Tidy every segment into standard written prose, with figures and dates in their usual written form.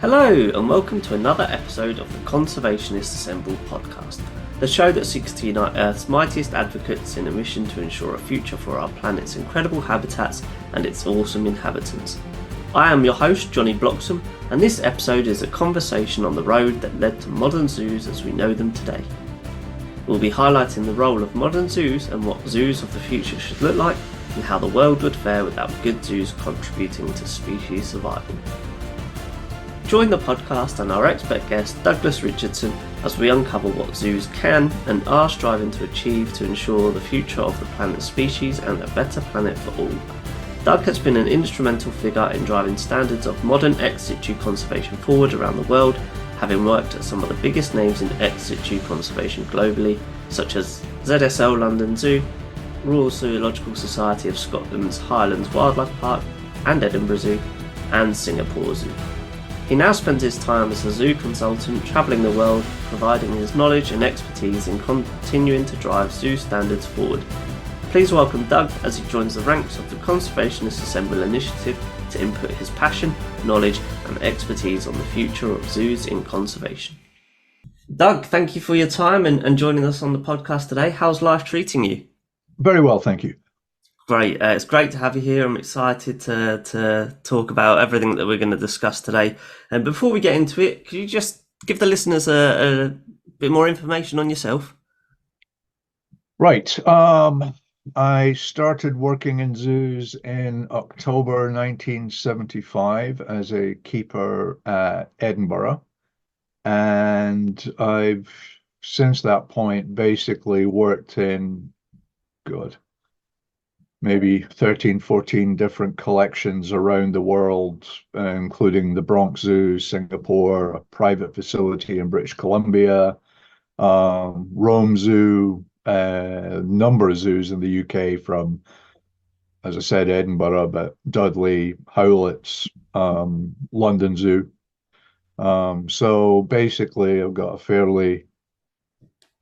Hello, and welcome to another episode of the Conservationists Assemble podcast, the show that seeks to unite Earth's mightiest advocates in a mission to ensure a future for our planet's incredible habitats and its awesome inhabitants. I am your host, Johnny Bloxham, and this episode is a conversation on the road that led to modern zoos as we know them today. We'll be highlighting the role of modern zoos and what zoos of the future should look like, and how the world would fare without good zoos contributing to species survival. Join the podcast and our expert guest Douglas Richardson as we uncover what zoos can and are striving to achieve to ensure the future of the planet's species and a better planet for all. Doug has been an instrumental figure in driving standards of modern ex situ conservation forward around the world, having worked at some of the biggest names in ex situ conservation globally, such as ZSL London Zoo, Royal Zoological Society of Scotland's Highlands Wildlife Park and Edinburgh Zoo, and Singapore Zoo. He now spends his time as a zoo consultant travelling the world, providing his knowledge and expertise in continuing to drive zoo standards forward. Please welcome Doug as he joins the ranks of the Conservationists Assemble initiative to input his passion, knowledge and expertise on the future of zoos in conservation. Doug, thank you for your time and joining us on the podcast today. How's life treating you? Very well, thank you. Great. It's great to have you here. I'm excited to talk about everything that we're going to discuss today. And before we get into it, could you just give the listeners a bit more information on yourself? Right. I started working in zoos in October 1975 as a keeper at Edinburgh. And I've, since that point, basically worked in, maybe 13, 14 different collections around the world, including the Bronx Zoo, Singapore, a private facility in British Columbia, Rome Zoo, a number of zoos in the UK from, as I said, Edinburgh, but Dudley, Howlett's, London Zoo. So basically, I've got a fairly,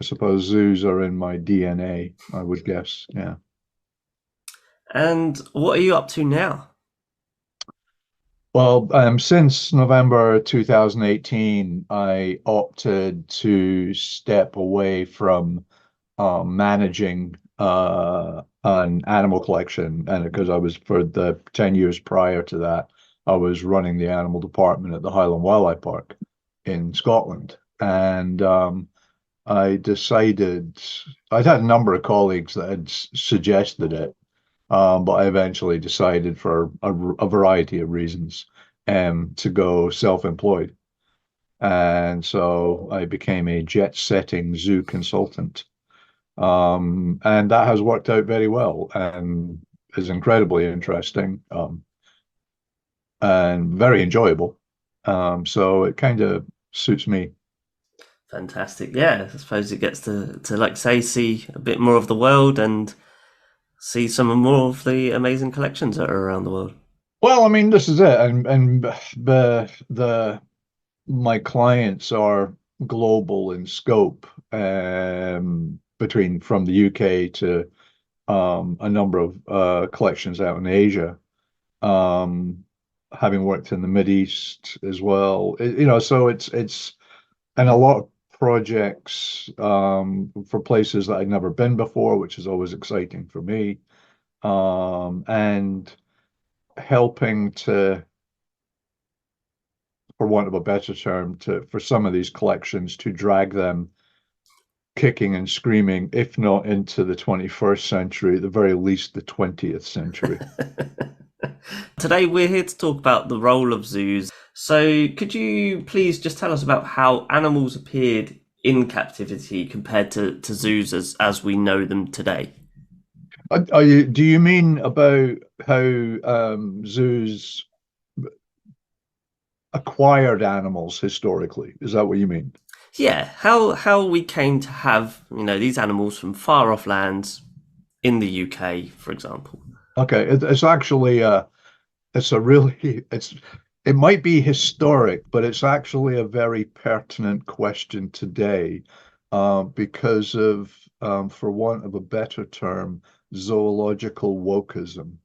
I suppose zoos are in my DNA, I would guess. Yeah. And what are you up to now? Well, since November 2018, I opted to step away from managing an animal collection, and because I was, for the 10 years prior to that, I was running the animal department at the Highland Wildlife Park in Scotland. And I decided, I'd had a number of colleagues that had suggested it, but I eventually decided, for a variety of reasons, to go self-employed. And so I became a jet-setting zoo consultant. And that has worked out very well and is incredibly interesting, and very enjoyable. So it kind of suits me. Fantastic. Yeah, I suppose it gets to like say, see a bit more of the world and see some more of the amazing collections that are around the world. Well, I mean, this is it. And my clients are global in scope, from the UK to a number of collections out in Asia, having worked in the Mideast as well. So it's and a lot of projects for places that I'd never been before, which is always exciting for me, and helping to, for want of a better term, for some of these collections to drag them kicking and screaming, if not into the 21st century, at the very least the 20th century. Today we're here to talk about the role of zoos. So could you please just tell us about how animals appeared in captivity compared to zoos as we know them today? Do you mean about how zoos acquired animals historically? Is that what you mean? Yeah, how we came to have, these animals from far off lands in the UK, for example. Okay, it's actually it might be historic, but it's actually a very pertinent question today, because of, for want of a better term, zoological wokeism.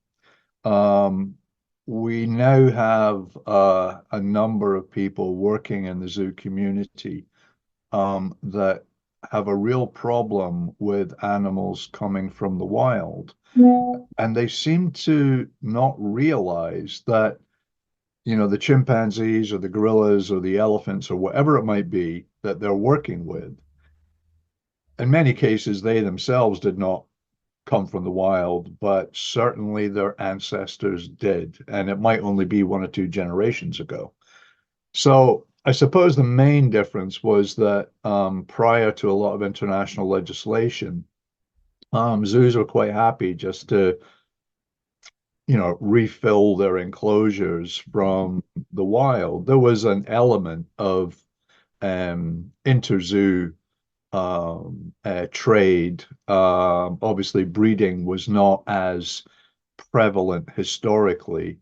we now have a number of people working in the zoo community that have a real problem with animals coming from the wild. And they seem to not realize that, the chimpanzees or the gorillas or the elephants or whatever it might be that they're working with, in many cases, they themselves did not come from the wild, but certainly their ancestors did. And it might only be one or two generations ago. So I suppose the main difference was that prior to a lot of international legislation, zoos were quite happy just to, refill their enclosures from the wild. There was an element of interzoo trade. Obviously, breeding was not as prevalent historically.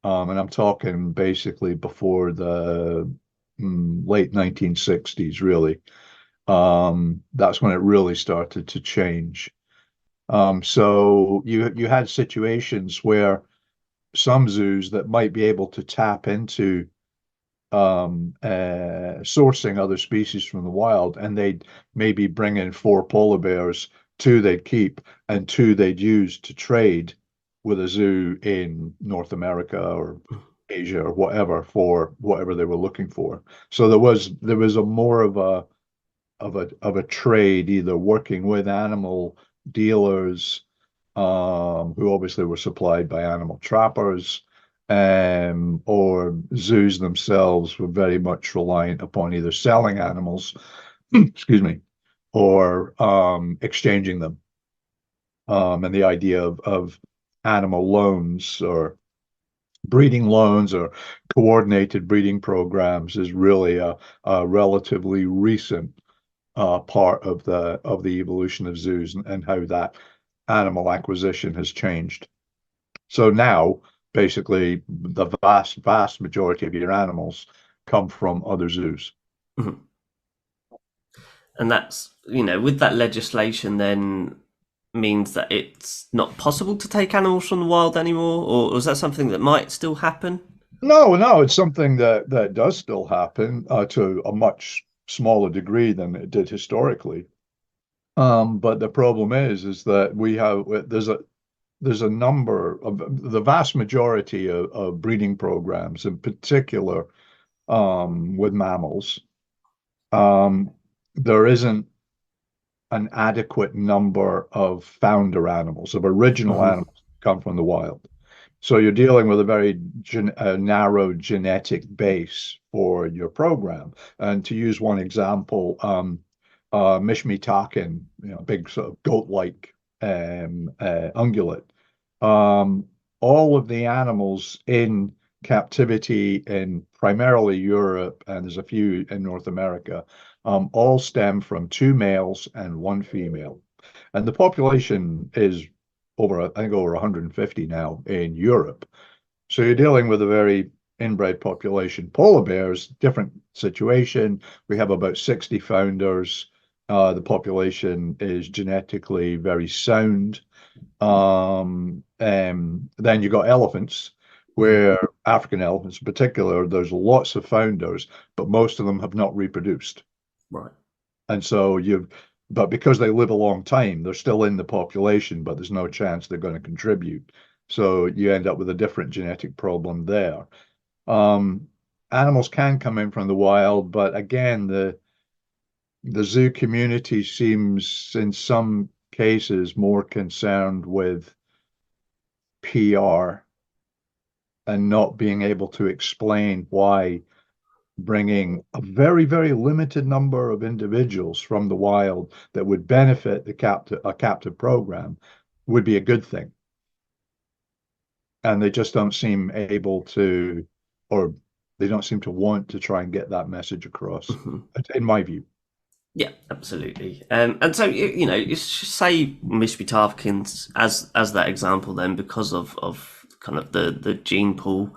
And I'm talking basically before the late 1960s, really. That's when it really started to change. So you had situations where some zoos that might be able to tap into sourcing other species from the wild, and they'd maybe bring in 4 polar bears, 2 they'd keep, and 2 they'd use to trade with a zoo in North America or Asia or whatever for whatever they were looking for. So there was a more of a trade, either working with animal dealers, who obviously were supplied by animal trappers, or zoos themselves were very much reliant upon either selling animals, excuse me, or exchanging them. And the idea of animal loans or breeding loans or coordinated breeding programs is really a relatively recent part of the evolution of zoos and how that animal acquisition has changed. So now, basically, the vast majority of your animals come from other zoos. Mhm. And that's, with that legislation then means that it's not possible to take animals from the wild anymore, or is that something that might still happen? No, no, it's something that does still happen to a much smaller degree than it did historically. But the problem is that there's a number of the vast majority of breeding programs, in particular, with mammals. Um, there isn't an adequate number of founder animals, of original Hmm. animals come from the wild. So you're dealing with a very narrow genetic base for your program. And to use one example, Mishmitakin, big sort of goat-like ungulate. Um, all of the animals in captivity in primarily Europe, and there's a few in North America, all stem from 2 males and 1 female. And the population is I think over 150 now in Europe. So you're dealing with a very inbred population. Polar bears, different situation. We have about 60 founders. The population is genetically very sound. Then you got elephants, where African elephants in particular, there's lots of founders, but most of them have not reproduced. Right. And so but because they live a long time, they're still in the population, but there's no chance they're going to contribute. So you end up with a different genetic problem there. Um, Animals can come in from the wild, but again, the zoo community seems in some cases more concerned with PR and not being able to explain why bringing a very, very limited number of individuals from the wild that would benefit a captive program would be a good thing. And they just don't seem able to, or they don't seem to want to try and get that message across, Hmm. in my view. Yeah, absolutely. And so you say Mishby Tarkins as that example then because of kind of the gene pool.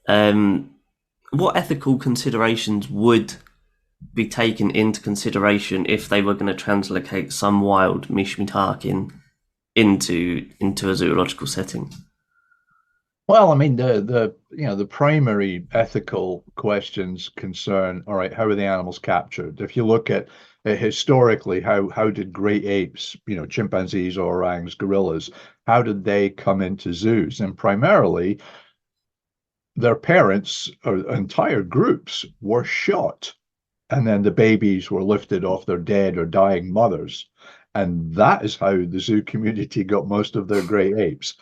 Um, what ethical considerations would be taken into consideration if they were going to translocate some wild Mishmi Tarkin into a zoological setting? Well, I mean, the primary ethical questions concern, all right, how are the animals captured? If you look at historically, how did great apes, chimpanzees, orangs, gorillas, how did they come into zoos? And primarily, their parents or entire groups were shot, and then the babies were lifted off their dead or dying mothers. And that is how the zoo community got most of their great apes.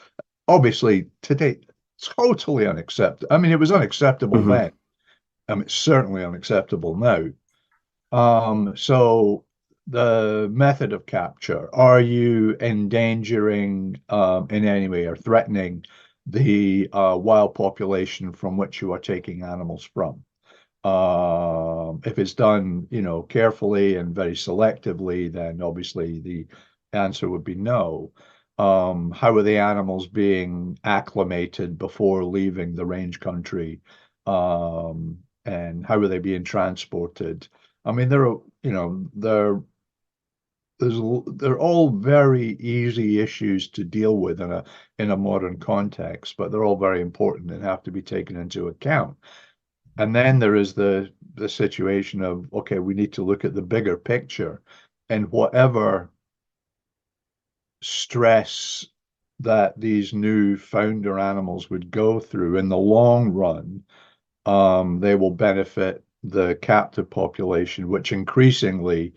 Obviously, today, totally unacceptable. I mean, it was unacceptable Hmm. then. I mean, it's certainly unacceptable now. So the method of capture, are you endangering in any way or threatening the wild population from which you are taking animals from? If it's done, carefully and very selectively, then obviously the answer would be no. How are the animals being acclimated before leaving the range country? And how are they being transported? I mean, they're all very easy issues to deal with in a modern context, but they're all very important and have to be taken into account. And then there is the situation of, okay, we need to look at the bigger picture, and whatever stress that these new founder animals would go through in the long run, they will benefit the captive population, which increasingly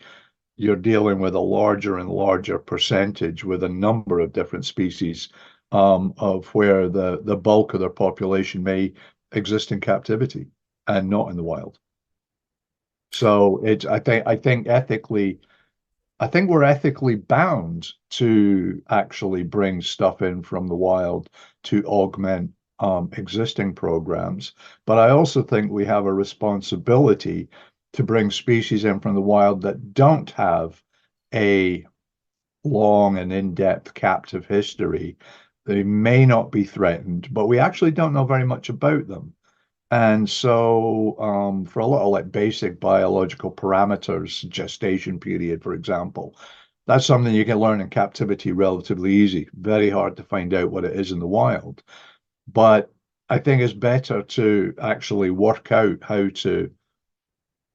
you're dealing with a larger and larger percentage with a number of different species, of where the bulk of their population may exist in captivity and not in the wild. So I think ethically, I think we're ethically bound to actually bring stuff in from the wild to augment existing programs. But I also think we have a responsibility to bring species in from the wild that don't have a long and in-depth captive history. They may not be threatened, but we actually don't know very much about them. And so, for a lot of like basic biological parameters, gestation period, for example, that's something you can learn in captivity relatively easy. Very hard to find out what it is in the wild. But I think it's better to actually work out how to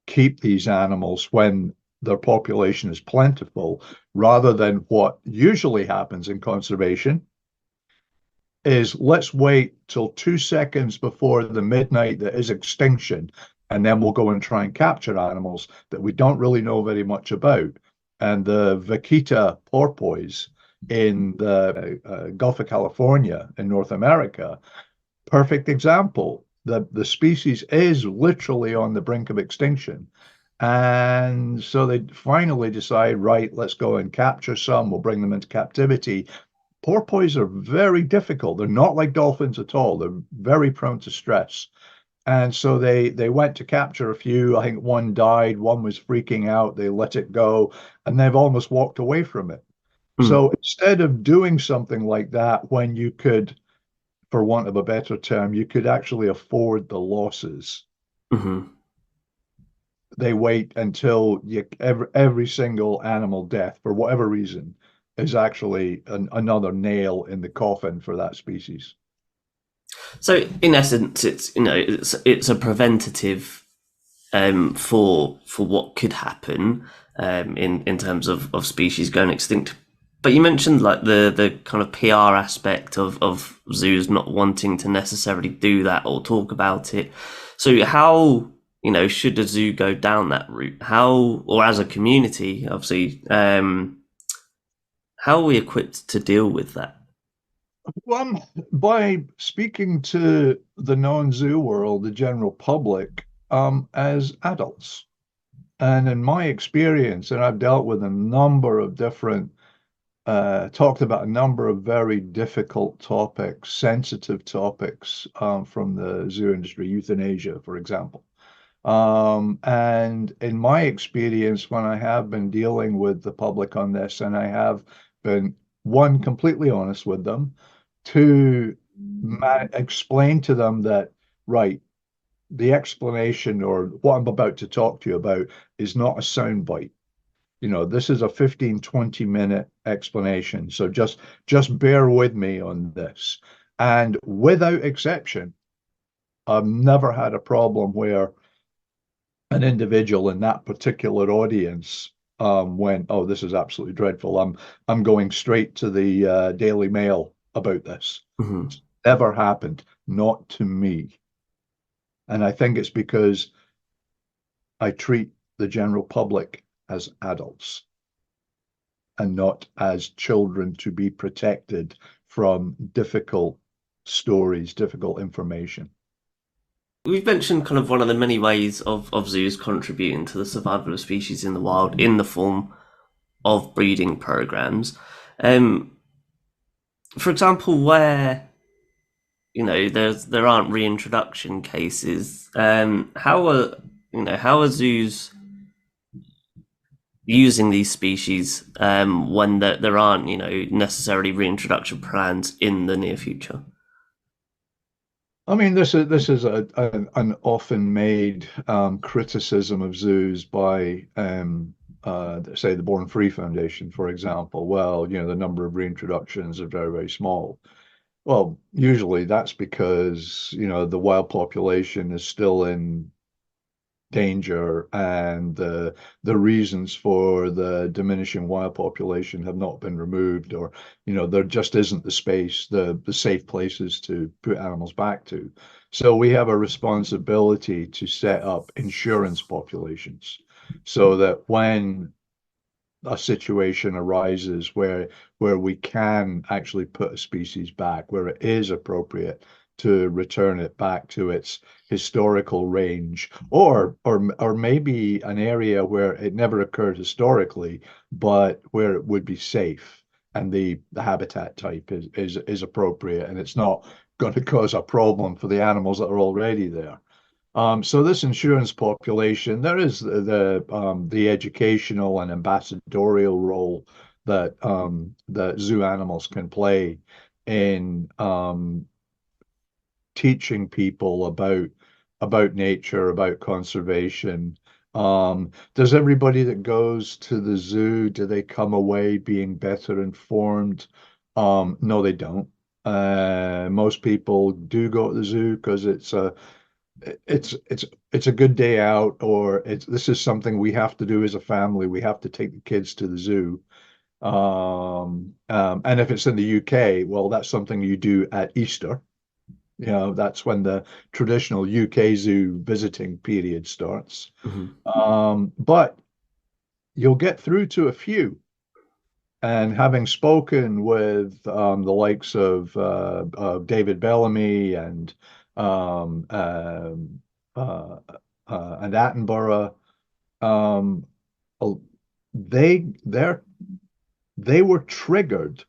keep these animals when their population is plentiful, rather than what usually happens in conservation is let's wait till 2 seconds before the midnight that is extinction, and then we'll go and try and capture animals that we don't really know very much about. And the vaquita porpoise in the Gulf of California in North America, perfect example. The species is literally on the brink of extinction. And so they finally decide, right, let's go and capture some. We'll bring them into captivity. Porpoise are very difficult. They're not like dolphins at all. They're very prone to stress. And so they went to capture a few. I think one died, one was freaking out. They let it go, and they've almost walked away from it. Mm. So instead of doing something like that, when you could, for want of a better term, you could actually afford the losses, Hmm. they wait until every single animal death, for whatever reason, is actually another nail in the coffin for that species. So in essence, it's a preventative for what could happen in terms of species going extinct. But you mentioned like the kind of PR aspect of zoos not wanting to necessarily do that or talk about it. So how should a zoo go down that route? How, or as a community, obviously, how are we equipped to deal with that? Well, by speaking to the non-zoo world, the general public, as adults. And in my experience, and I've dealt with a number of different, talked about a number of very difficult topics, sensitive topics, from the zoo industry, euthanasia, for example. And in my experience, when I have been dealing with the public on this, and I have been, one, completely honest with them, two, explain to them that, right, the explanation or what I'm about to talk to you about is not a soundbite. This is a 15, 20-minute explanation. So just bear with me on this. And without exception, I've never had a problem where an individual in that particular audience went, "Oh, this is absolutely dreadful. I'm going straight to the Daily Mail about this." Mm-hmm. It's never happened, not to me. And I think it's because I treat the general public as adults and not as children to be protected from difficult stories, difficult information. We've mentioned kind of one of the many ways of zoos contributing to the survival of species in the wild in the form of breeding programs. Um, for example, where there aren't reintroduction cases, how are zoos using these species when there aren't necessarily reintroduction plans in the near future? I mean, this is an often made criticism of zoos by, say, the Born Free Foundation, for example. Well, the number of reintroductions are very, very small. Well, usually that's because, the wild population is still in danger, and the reasons for the diminishing wild population have not been removed, or there just isn't the space, the safe places to put animals back to. So we have a responsibility to set up insurance populations so that when a situation arises where we can actually put a species back, where it is appropriate to return it back to its historical range, or maybe an area where it never occurred historically, but where it would be safe and the habitat type is appropriate and it's not going to cause a problem for the animals that are already there. So this insurance population, there is the educational and ambassadorial role that zoo animals can play in teaching people about nature, about conservation. Does everybody that goes to the zoo, do they come away being better informed? No, they don't. Most people do go to the zoo because it's it's it's a good day out, or this is something we have to do as a family. We have to take the kids to the zoo. And if it's in the UK, well, that's something you do at Easter. That's when the traditional UK zoo visiting period starts. Mm-hmm. But you'll get through to a few. And having spoken with the likes of David Bellamy um, um, uh, and Attenborough, um, uh, they they're they were triggered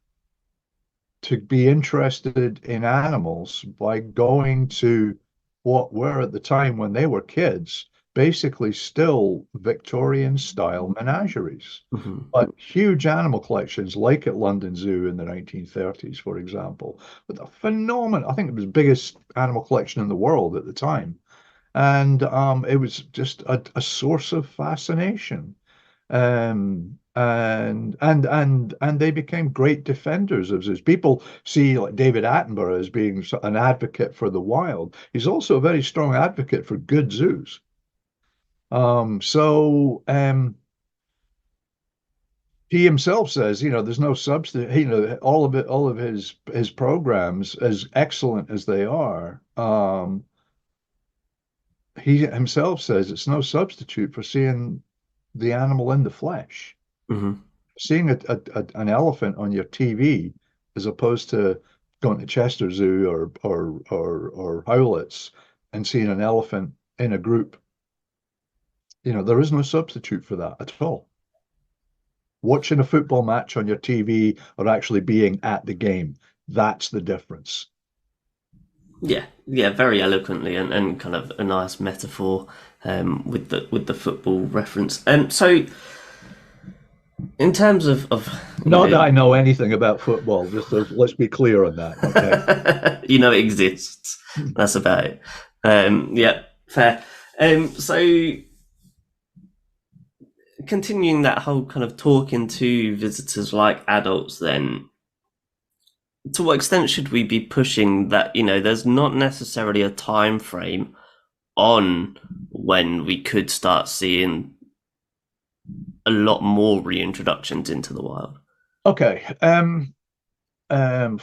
to be interested in animals by going to what were at the time when they were kids, basically still Victorian style menageries. Mm-hmm. But huge animal collections, like at London Zoo in the 1930s, for example, with a phenomenal, I think it was the biggest animal collection in the world at the time. And it was just a source of fascination. And they became great defenders of zoos. People see like David Attenborough as being an advocate for the wild. He's also a very strong advocate for good zoos. So he himself says, there's no substitute. All of his programs, as excellent as they are, he himself says it's no substitute for seeing the animal in the flesh. Mm-hmm. Seeing an elephant on your TV as opposed to going to Chester Zoo or Howlett's and seeing an elephant in a group, there is no substitute for that at all. Watching a football match on your TV or actually being at the game, that's the difference. Yeah, very eloquently and kind of a nice metaphor with the football reference. So in terms of Not that I know anything about football, just let's be clear on that, okay? it exists. That's about it. Yeah, fair. So continuing that whole kind of talking to visitors like adults, then To what extent should we be pushing that, there's not necessarily a time frame on when we could start seeing a lot more reintroductions into the wild? Okay.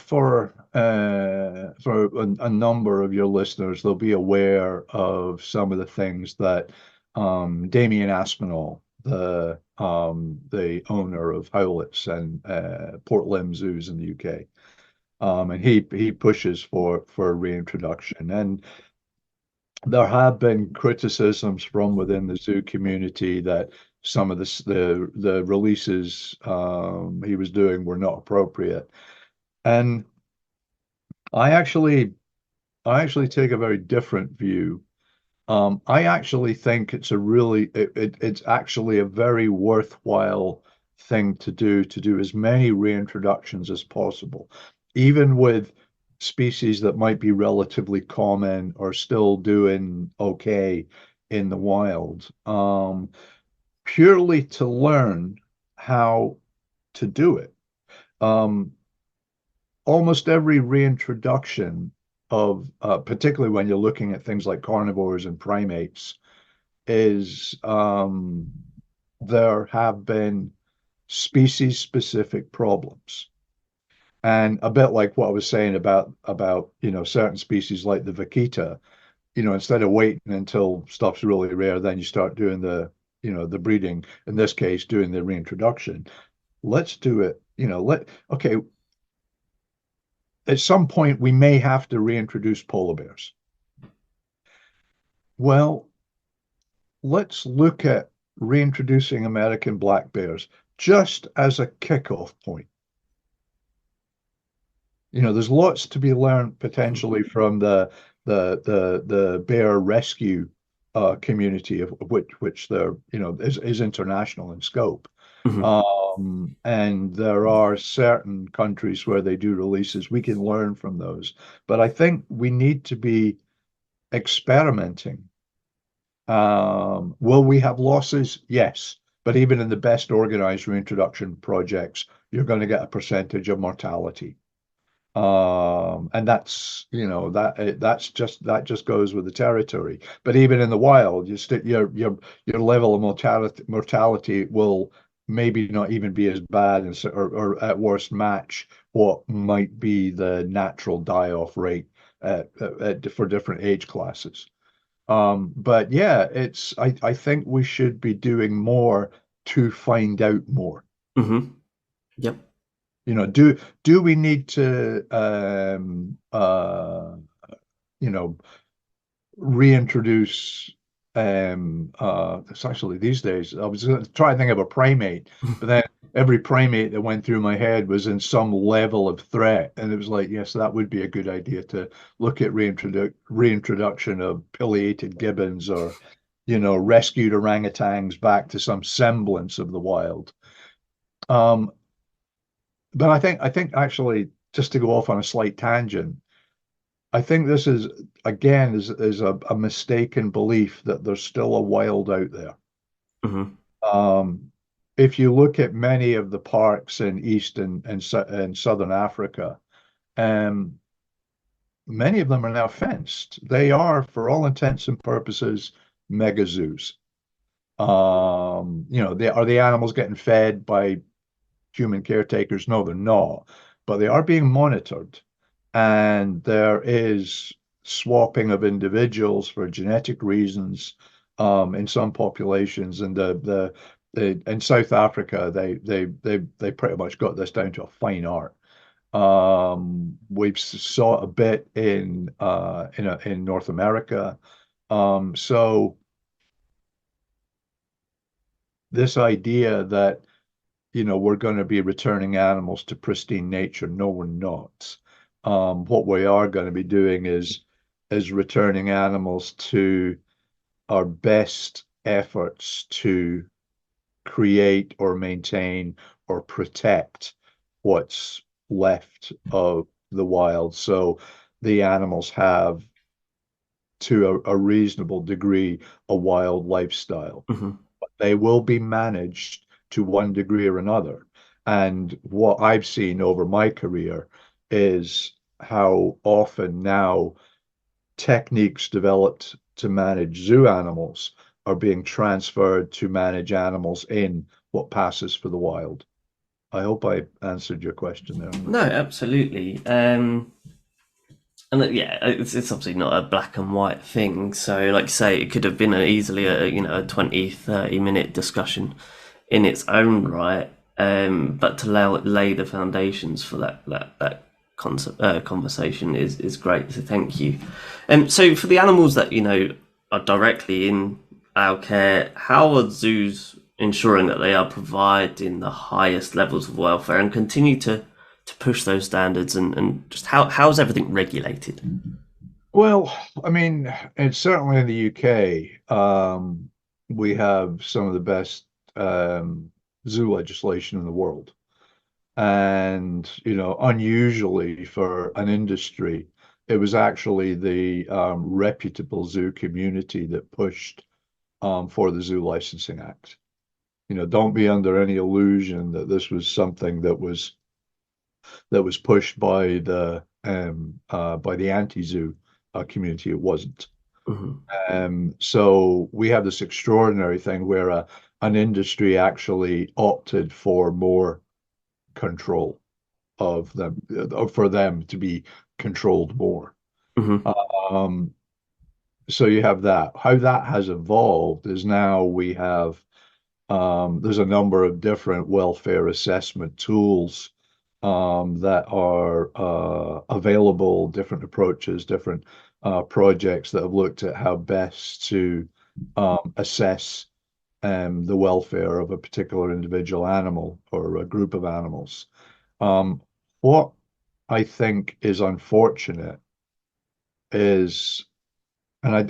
For a number of your listeners, they'll be aware of some of the things that Damien Aspinall, the owner of Howlett's and Port Zoos in the UK, and he pushes for reintroduction. And there have been criticisms from within the zoo community that some of the releases he was doing were not appropriate. And I actually I actually take a very different view. I actually think it's actually a very worthwhile thing to do as many reintroductions as possible, even with species that might be relatively common or still doing okay in the wild, purely to learn how to do it. Um, Almost every reintroduction of, particularly when you're looking at things like carnivores and primates, is there have been species-specific problems. And a bit like what I was saying about certain species like the vaquita, instead of waiting until stuff's really rare, then you start doing the breeding, in this case, doing the reintroduction. Let's do it, okay, at some point we may have to reintroduce polar bears. Well, let's look at reintroducing American black bears just as a kickoff point. There's lots to be learned potentially from the bear rescue community of which there is international in scope. Mm-hmm. And there are certain countries where they do releases. We can learn from those, but I think we need to be experimenting. Will we have losses? Yes. But even in the best organized reintroduction projects, you're going to get a percentage of mortality. And that just goes with the territory. But even in the wild, your level of mortality will maybe not even be as bad or at worst match what might be the natural die-off rate for different age classes. But yeah, I think we should be doing more to find out more. Mm-hmm. Yep. Do we need to you know reintroduce it's actually these days I was going to try to think of a primate, but then every primate that went through my head was in some level of threat, and it was like, yes, that would be a good idea to look at reintroduction of pileated gibbons, or rescued orangutans back to some semblance of the wild. um but I think actually, just to go off on a slight tangent, I think this is, again, is a mistaken belief that there's still a wild out there. Mm-hmm. Um, if you look at many of the parks in East and Southern Africa, um, many of them are now fenced. They are, for all intents and purposes, mega zoos. Are the animals getting fed by human caretakers? No, they're not, but they are being monitored. And there is swapping of individuals for genetic reasons in some populations. And in South Africa, they pretty much got this down to a fine art. We've saw it a bit in North America. So this idea that we're going to be returning animals to pristine nature. No, we're not. What we are going to be doing is returning animals to our best efforts to create or maintain or protect what's left of the wild. So the animals have, to a reasonable degree, a wild lifestyle. Mm-hmm. They will be managed to one degree or another. And what I've seen over my career is how often now techniques developed to manage zoo animals are being transferred to manage animals in what passes for the wild. I hope I answered your question there. No, absolutely. And yeah, it's obviously not a black and white thing. So, like you say, it could have been easily a 20, 30 minute discussion in its own right. But to lay the foundations for that conversation is great. So thank you. So for the animals that are directly in our care, how are zoos ensuring that they are providing the highest levels of welfare and continue to push those standards, and just how's everything regulated? Well, I mean, it's certainly in the UK, we have some of the best zoo legislation in the world. And, unusually for an industry, it was actually the reputable zoo community that pushed for the Zoo Licensing Act. Don't be under any illusion that this was something that was pushed by the anti-zoo community. It wasn't. Hmm. So we have this extraordinary thing where an industry actually opted for more control of them, for them to be controlled more. Hmm. Um, so you have that. How that has evolved is now we have there's a number of different welfare assessment tools that are available, different approaches, different projects that have looked at how best to assess the welfare of a particular individual animal or a group of animals. Um, what I think is unfortunate is, I'm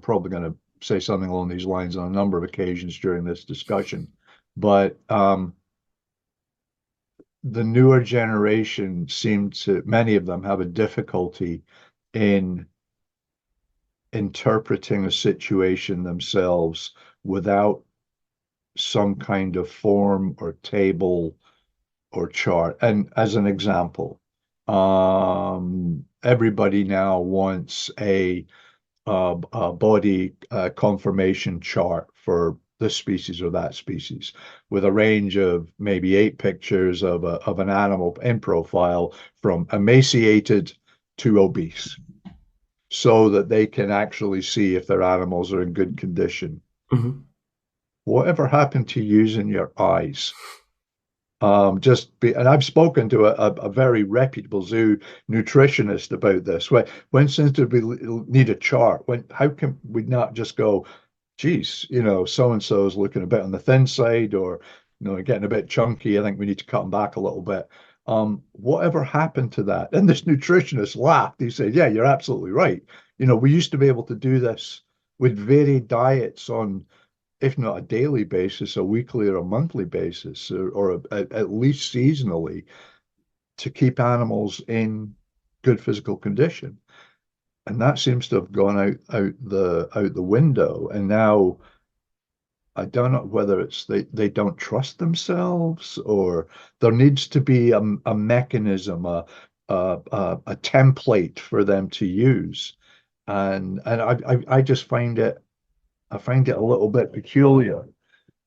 probably going to say something along these lines on a number of occasions during this discussion, but the newer generation many of them have a difficulty in interpreting a situation themselves without some kind of form or table or chart. And as an example, everybody now wants a body conformation chart for this species or that species, with a range of maybe 8 pictures of an animal in profile from emaciated to obese, so that they can actually see if their animals are in good condition. Hmm. Whatever happened to using your eyes? And I've spoken to a very reputable zoo nutritionist about this. When since did we need a chart? How can we not just go, geez, so and so is looking a bit on the thin side, or getting a bit chunky. I think we need to cut them back a little bit. Whatever happened to that? And this nutritionist laughed. He said, "Yeah, you're absolutely right. We used to be able to do this with varied diets on, if not a daily basis, a weekly or a monthly basis, or at least seasonally, to keep animals in good physical condition." And that seems to have gone out the window. And now I don't know whether it's they don't trust themselves, or there needs to be a mechanism, a template for them to use. And I just find it a little bit peculiar.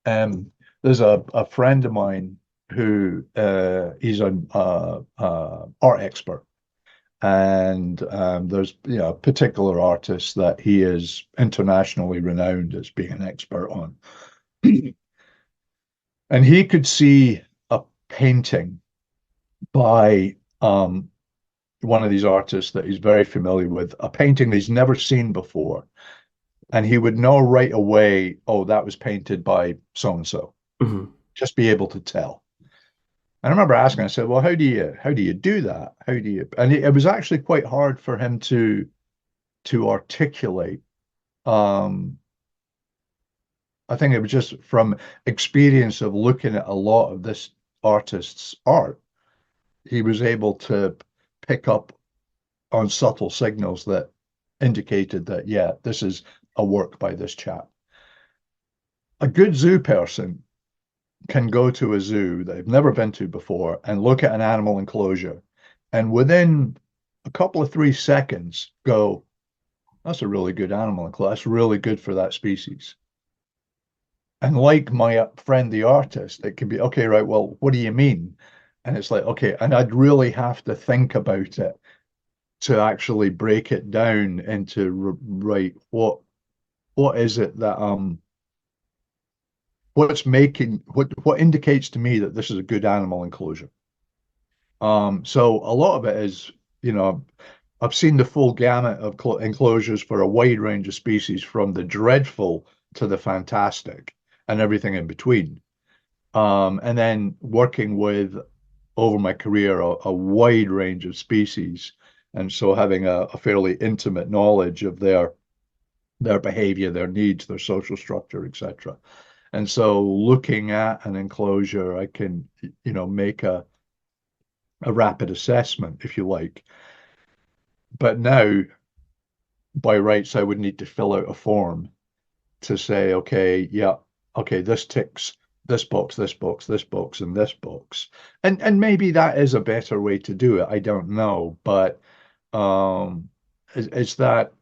There's a friend of mine who he's an art expert, and there's a particular artist that he is internationally renowned as being an expert on, and he could see a painting by one of these artists that he's very familiar with, a painting that he's never seen before, and he would know right away, oh, that was painted by so and so. Hmm. Just be able to tell. I remember asking, I said, well, how do you do that? How do you, and it was actually quite hard for him to articulate. Um, I think it was just from experience of looking at a lot of this artist's art, he was able to pick up on subtle signals that indicated that, yeah, this is a work by this chap. A good zoo person can go to a zoo they've never been to before and look at an animal enclosure and within a couple of 3 seconds go, that's a really good animal enclosure. That's really good for that species. And like my friend, the artist, it can be, okay, right, well, what do you mean? And it's like, okay, and I'd really have to think about it to actually break it down into, right, what is it that what's making what indicates to me that this is a good animal enclosure. So a lot of it is, you know, I've seen the full gamut of enclosures for a wide range of species, from the dreadful to the fantastic and everything in between. And then working with over my career a wide range of species, and so having a fairly intimate knowledge of their behavior, their needs, their social structure, etc. And so looking at an enclosure, I can, make a rapid assessment, if you like. But now, by rights, I would need to fill out a form to say, okay, yeah, okay, this ticks this box, this box, this box, and this box. And maybe that is a better way to do it. I don't know. But it's that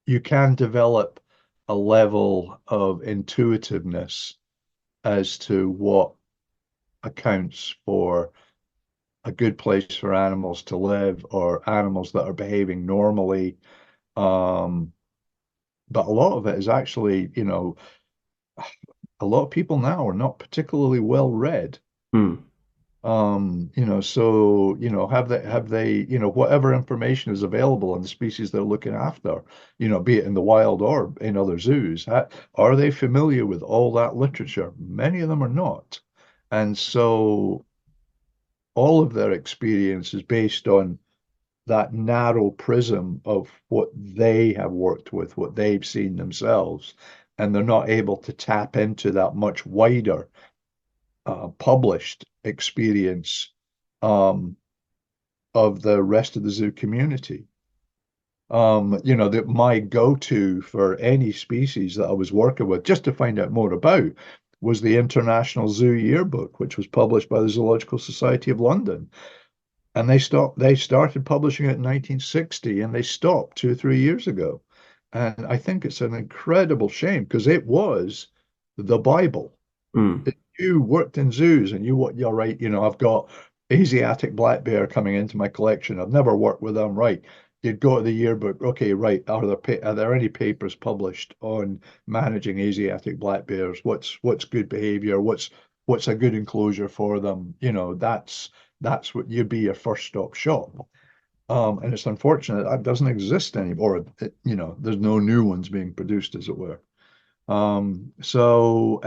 you can develop a level of intuitiveness as to what accounts for a good place for animals to live or animals that are behaving normally. Um, but a lot of it is actually, a lot of people now are not particularly well read. Hmm. So, have they, whatever information is available on the species they're looking after, be it in the wild or in other zoos, are they familiar with all that literature? Many of them are not. And so all of their experience is based on that narrow prism of what they have worked with, what they've seen themselves, and they're not able to tap into that much wider published experience um, of the rest of the zoo community. That my go-to for any species that I was working with, just to find out more about, was the International Zoo Yearbook, which was published by the Zoological Society of London. And they started publishing it in 1960 and they stopped 2 or 3 years ago. And I think it's an incredible shame because it was the Bible. Hmm. If you worked in zoos and you're right, I've got Asiatic black bear coming into my collection. I've never worked with them, right? You'd go to the yearbook, okay, right, are there any papers published on managing Asiatic black bears? What's good behavior? What's a good enclosure for them? That's what you'd be your first stop shop. And it's unfortunate that doesn't exist anymore. There's no new ones being produced, as it were. So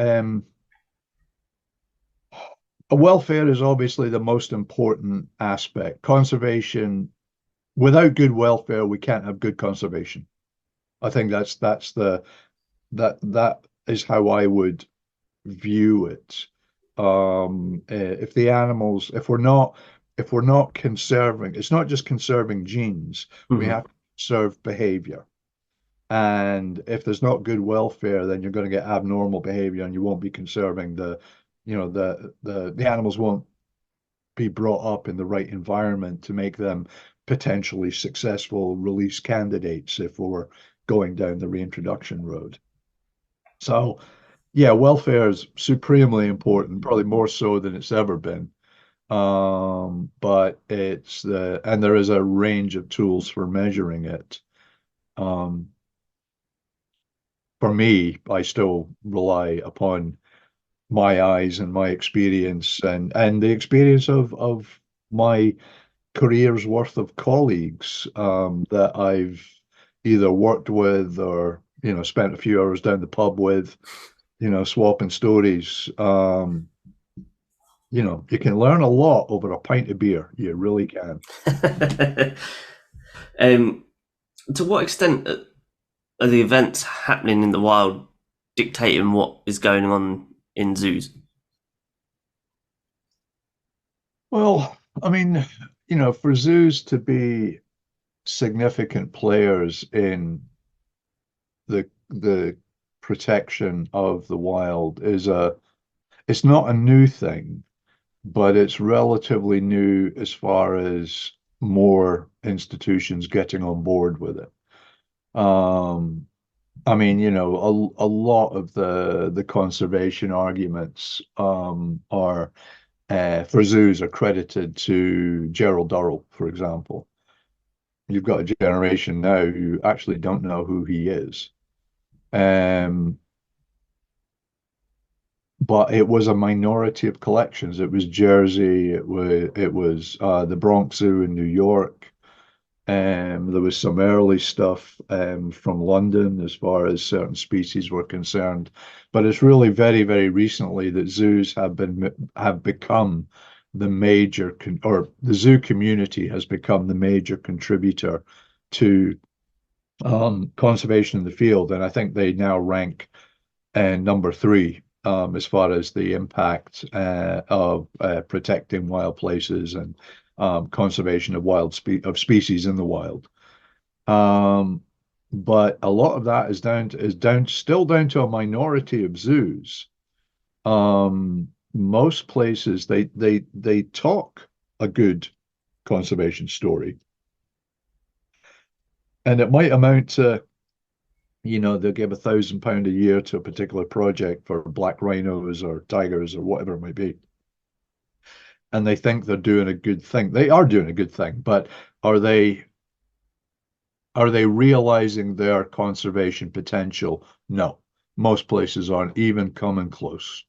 welfare is obviously the most important aspect. Conservation, without good welfare, we can't have good conservation. I think that is how I would view it. If the animals, if we're not conserving, it's not just conserving genes, we Hmm. have to conserve behavior. And if there's not good welfare, then you're going to get abnormal behavior and you won't be conserving the animals won't be brought up in the right environment to make them potentially successful release candidates if we're going down the reintroduction road. So, yeah, welfare is supremely important, probably more so than it's ever been. But and there is a range of tools for measuring it. Um, for me, I still rely upon my eyes and my experience and the experience of my career's worth of colleagues that I've either worked with or spent a few hours down the pub with, swapping stories. You can learn a lot over a pint of beer. You really can. um, to what extent are the events happening in the wild dictating what is going on in zoos? Well, I mean, for zoos to be significant players in the protection of the wild it's not a new thing, but it's relatively new as far as more institutions getting on board with it. Um, I mean, a lot of the conservation arguments are for zoos are credited to Gerald Durrell, for example. You've got a generation now who actually don't know who he is. Um, but it was a minority of collections. It was Jersey, it was the Bronx Zoo in New York. There was some early stuff from London as far as certain species were concerned, but it's really very, very recently that zoos have become the major or the zoo community has become the major contributor to conservation in the field, and I think they now rank number three as far as the impact of protecting wild places and conservation of species in the wild. Um, but a lot of that still down to a minority of zoos. Most places they talk a good conservation story, and it might amount to, they'll give £1,000 a year to a particular project for black rhinos or tigers or whatever it might be. And they think they're doing a good thing. They are doing a good thing, but are they realizing their conservation potential? No. Most places aren't even coming close.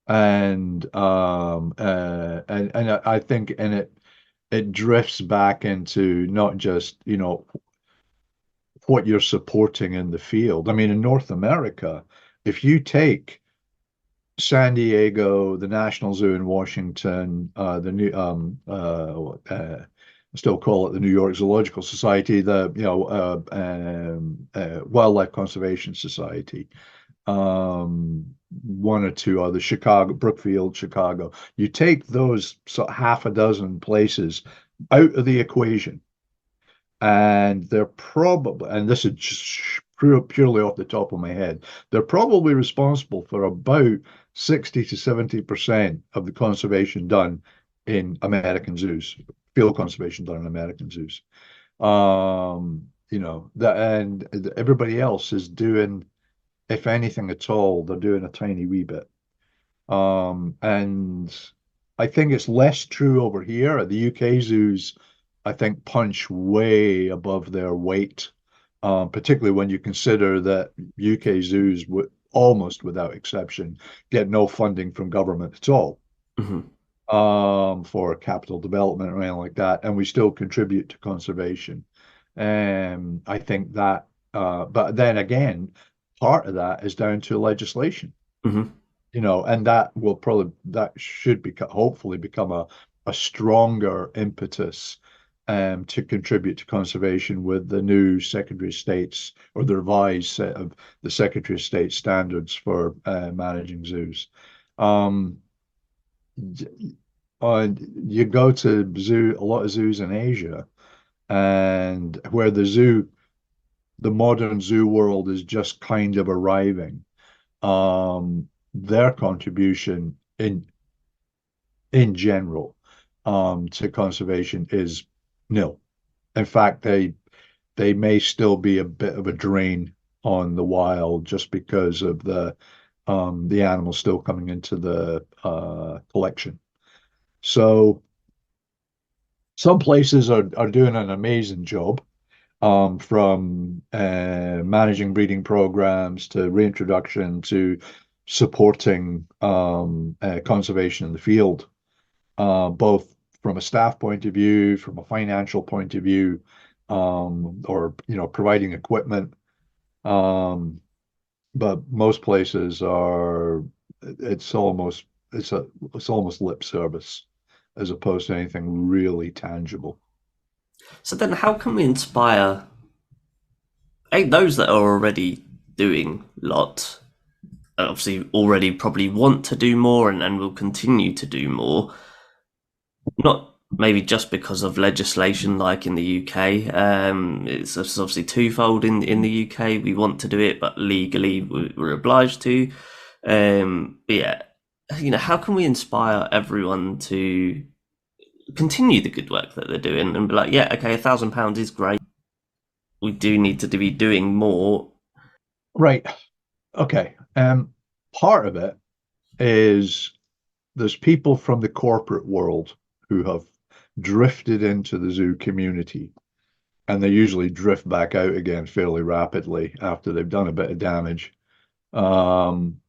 And I think it drifts back into not just, what you're supporting in the field. I mean, in North America, if you take San Diego, the National Zoo in Washington, the new still call it the New York Zoological Society, the Wildlife Conservation Society, one or two other, Chicago, Brookfield, Chicago. You take those half a dozen places out of the equation, and they're probably, and this is just purely off the top of my head, they're probably responsible for about 60 to 70% of the conservation done in American zoos, field conservation done in American zoos. And everybody else is doing, if anything at all, they're doing a tiny wee bit. And I think it's less true over here. At the UK zoos, I think punch way above their weight, particularly when you consider that UK zoos would almost without exception get no funding from government at all. Mm-hmm. For capital development or anything like that, and we still contribute to conservation. I think that, but then again, part of that is down to legislation. Mm-hmm. And that should hopefully become a stronger impetus to contribute to conservation with the new Secretary of State's or the revised set of the Secretary of State standards for managing zoos. You go to a lot of zoos in Asia, and where the modern zoo world is just kind of arriving. Their contribution in general to conservation is nil. In fact, they may still be a bit of a drain on the wild just because of the animals still coming into the collection. So some places are doing an amazing job, from managing breeding programs to reintroduction to supporting conservation in the field, both from a staff point of view, from a financial point of view, or providing equipment. But most places are it's almost it's almost lip service as opposed to anything really tangible. So then how can we inspire those that are already doing lots, obviously already probably want to do more and will continue to do more, not maybe just because of legislation like in the UK. It's obviously twofold in the UK. We want to do it, but legally we're obliged to. But yeah, how can we inspire everyone to continue the good work that they're doing and be like, yeah, okay, £1,000 is great. We do need to be doing more. Right. Okay. Part of it is there's people from the corporate world who have drifted into the zoo community, and they usually drift back out again fairly rapidly after they've done a bit of damage. Um,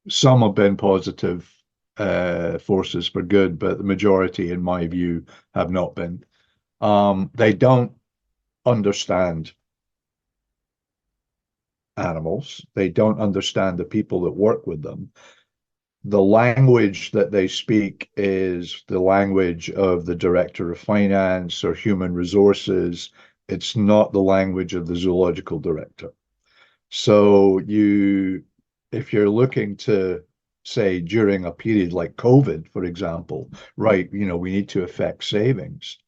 some have been positive forces for good, but the majority, in my view, have not been. They don't understand animals. They don't understand the people that work with them. The language that they speak is the language of the director of finance or human resources. It's not the language of the zoological director. So if you're looking to say during a period like COVID, for example, right, we need to affect savings.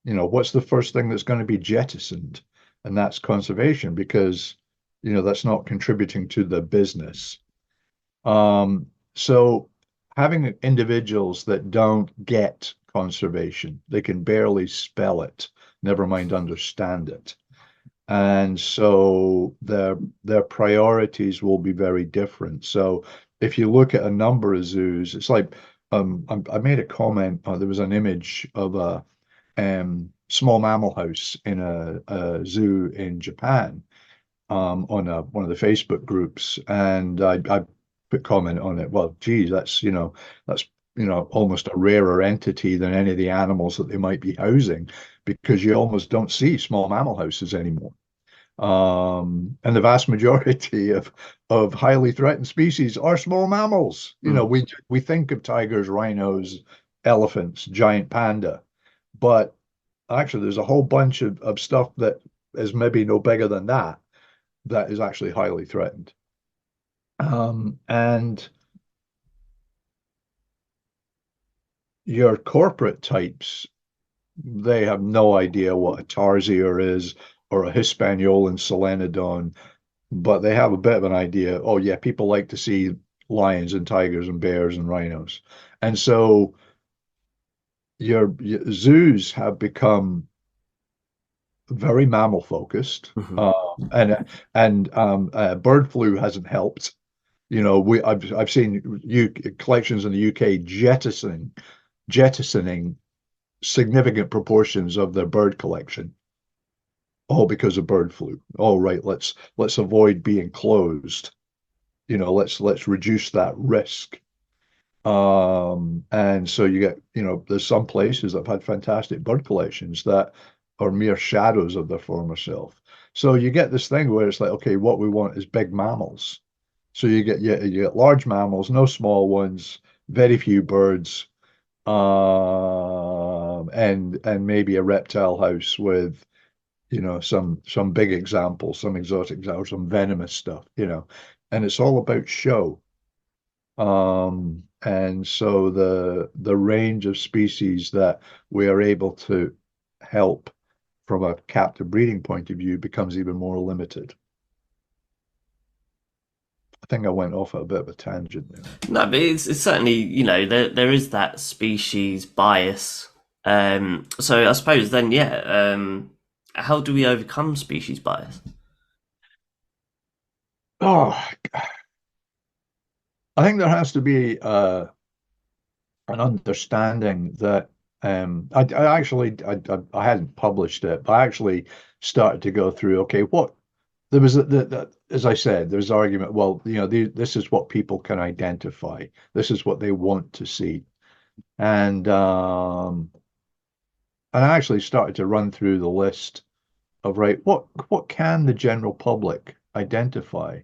What's the first thing that's going to be jettisoned? And that's conservation because, that's not contributing to the business. So having individuals that don't get conservation, they can barely spell it, never mind understand it. And so their priorities will be very different. So if you look at a number of zoos, it's like I made a comment. There was an image of a small mammal house in a zoo in Japan on one of the Facebook groups, and I put comment on it. Well, geez, that's almost a rarer entity than any of the animals that they might be housing, because you almost don't see small mammal houses anymore. And the vast majority of highly threatened species are small mammals. Mm. We think of tigers, rhinos, elephants, giant panda, but actually there's a whole bunch of stuff that is maybe no bigger than that is actually highly threatened. And your corporate types, they have no idea what a tarsier is or a Hispaniolan solenodon, but they have a bit of an idea. Oh yeah, people like to see lions and tigers and bears and rhinos. And so your zoos have become very mammal focused. Mhm. And bird flu hasn't helped. I've seen collections in the UK jettisoning significant proportions of their bird collection, all because of bird flu. Oh, right, let's avoid being closed. Let's reduce that risk. And so you get, there's some places that have had fantastic bird collections that are mere shadows of their former self. So you get this thing where it's like, okay, what we want is big mammals. So you get large mammals, no small ones, very few birds, and maybe a reptile house with, some big examples, some exotic examples, some venomous stuff, and it's all about show. And so the range of species that we are able to help from a captive breeding point of view becomes even more limited. I think I went off at a bit of a tangent there. No, but it's certainly, there is that species bias. So I suppose then, yeah, how do we overcome species bias? Oh, I think there has to be an understanding that I actually I hadn't published it, but I actually started to go through. Okay, what there was as I said, there's argument. Well, this is what people can identify. This is what they want to see, and I actually started to run through the list of right what can the general public identify.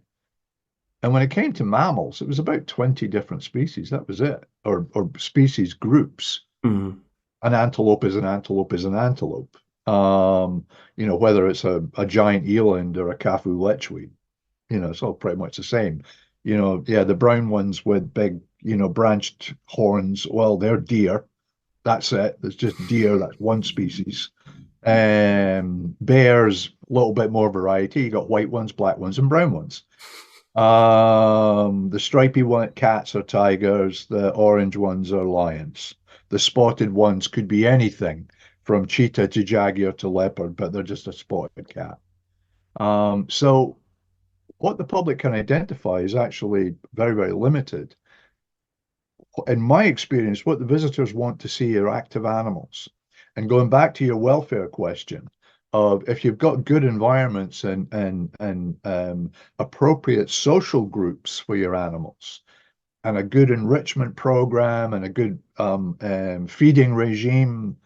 And when it came to mammals, it was about 20 different species. That was it, or species groups. Mm. An antelope is an antelope is an antelope. Whether it's a giant eland or a Kafue lechwe, it's all pretty much the same. Yeah, the brown ones with big, branched horns, well, they're deer. That's it. There's just deer. That's one species. Bears, a little bit more variety. You got white ones, black ones, and brown ones. The stripy one cats are tigers, the orange ones are lions. The spotted ones could be anything from cheetah to jaguar to leopard, but they're just a spotted cat. So what the public can identify is actually very, very limited. In my experience, what the visitors want to see are active animals. And going back to your welfare question of if you've got good environments and appropriate social groups for your animals and a good enrichment program and a good feeding regime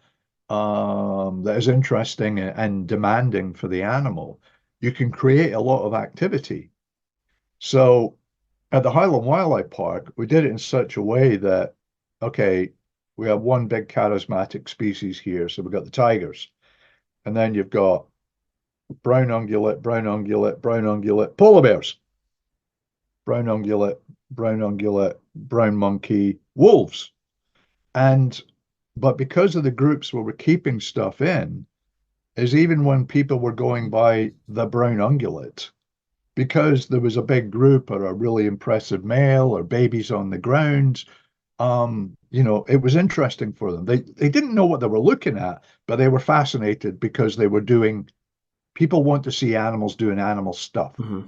that is interesting and demanding for the animal, you can create a lot of activity. So at the Highland Wildlife Park, we did it in such a way that, okay, we have one big charismatic species here. So we've got the tigers, and then you've got brown ungulate, brown ungulate, brown ungulate, polar bears, brown ungulate, brown ungulate, brown monkey, wolves. And but because of the groups where we're keeping stuff in, is even when people were going by the brown ungulate, because there was a big group or a really impressive male or babies on the ground, it was interesting for them. They didn't know what they were looking at, but they were fascinated because they were doing, people want to see animals doing animal stuff. Mm-hmm.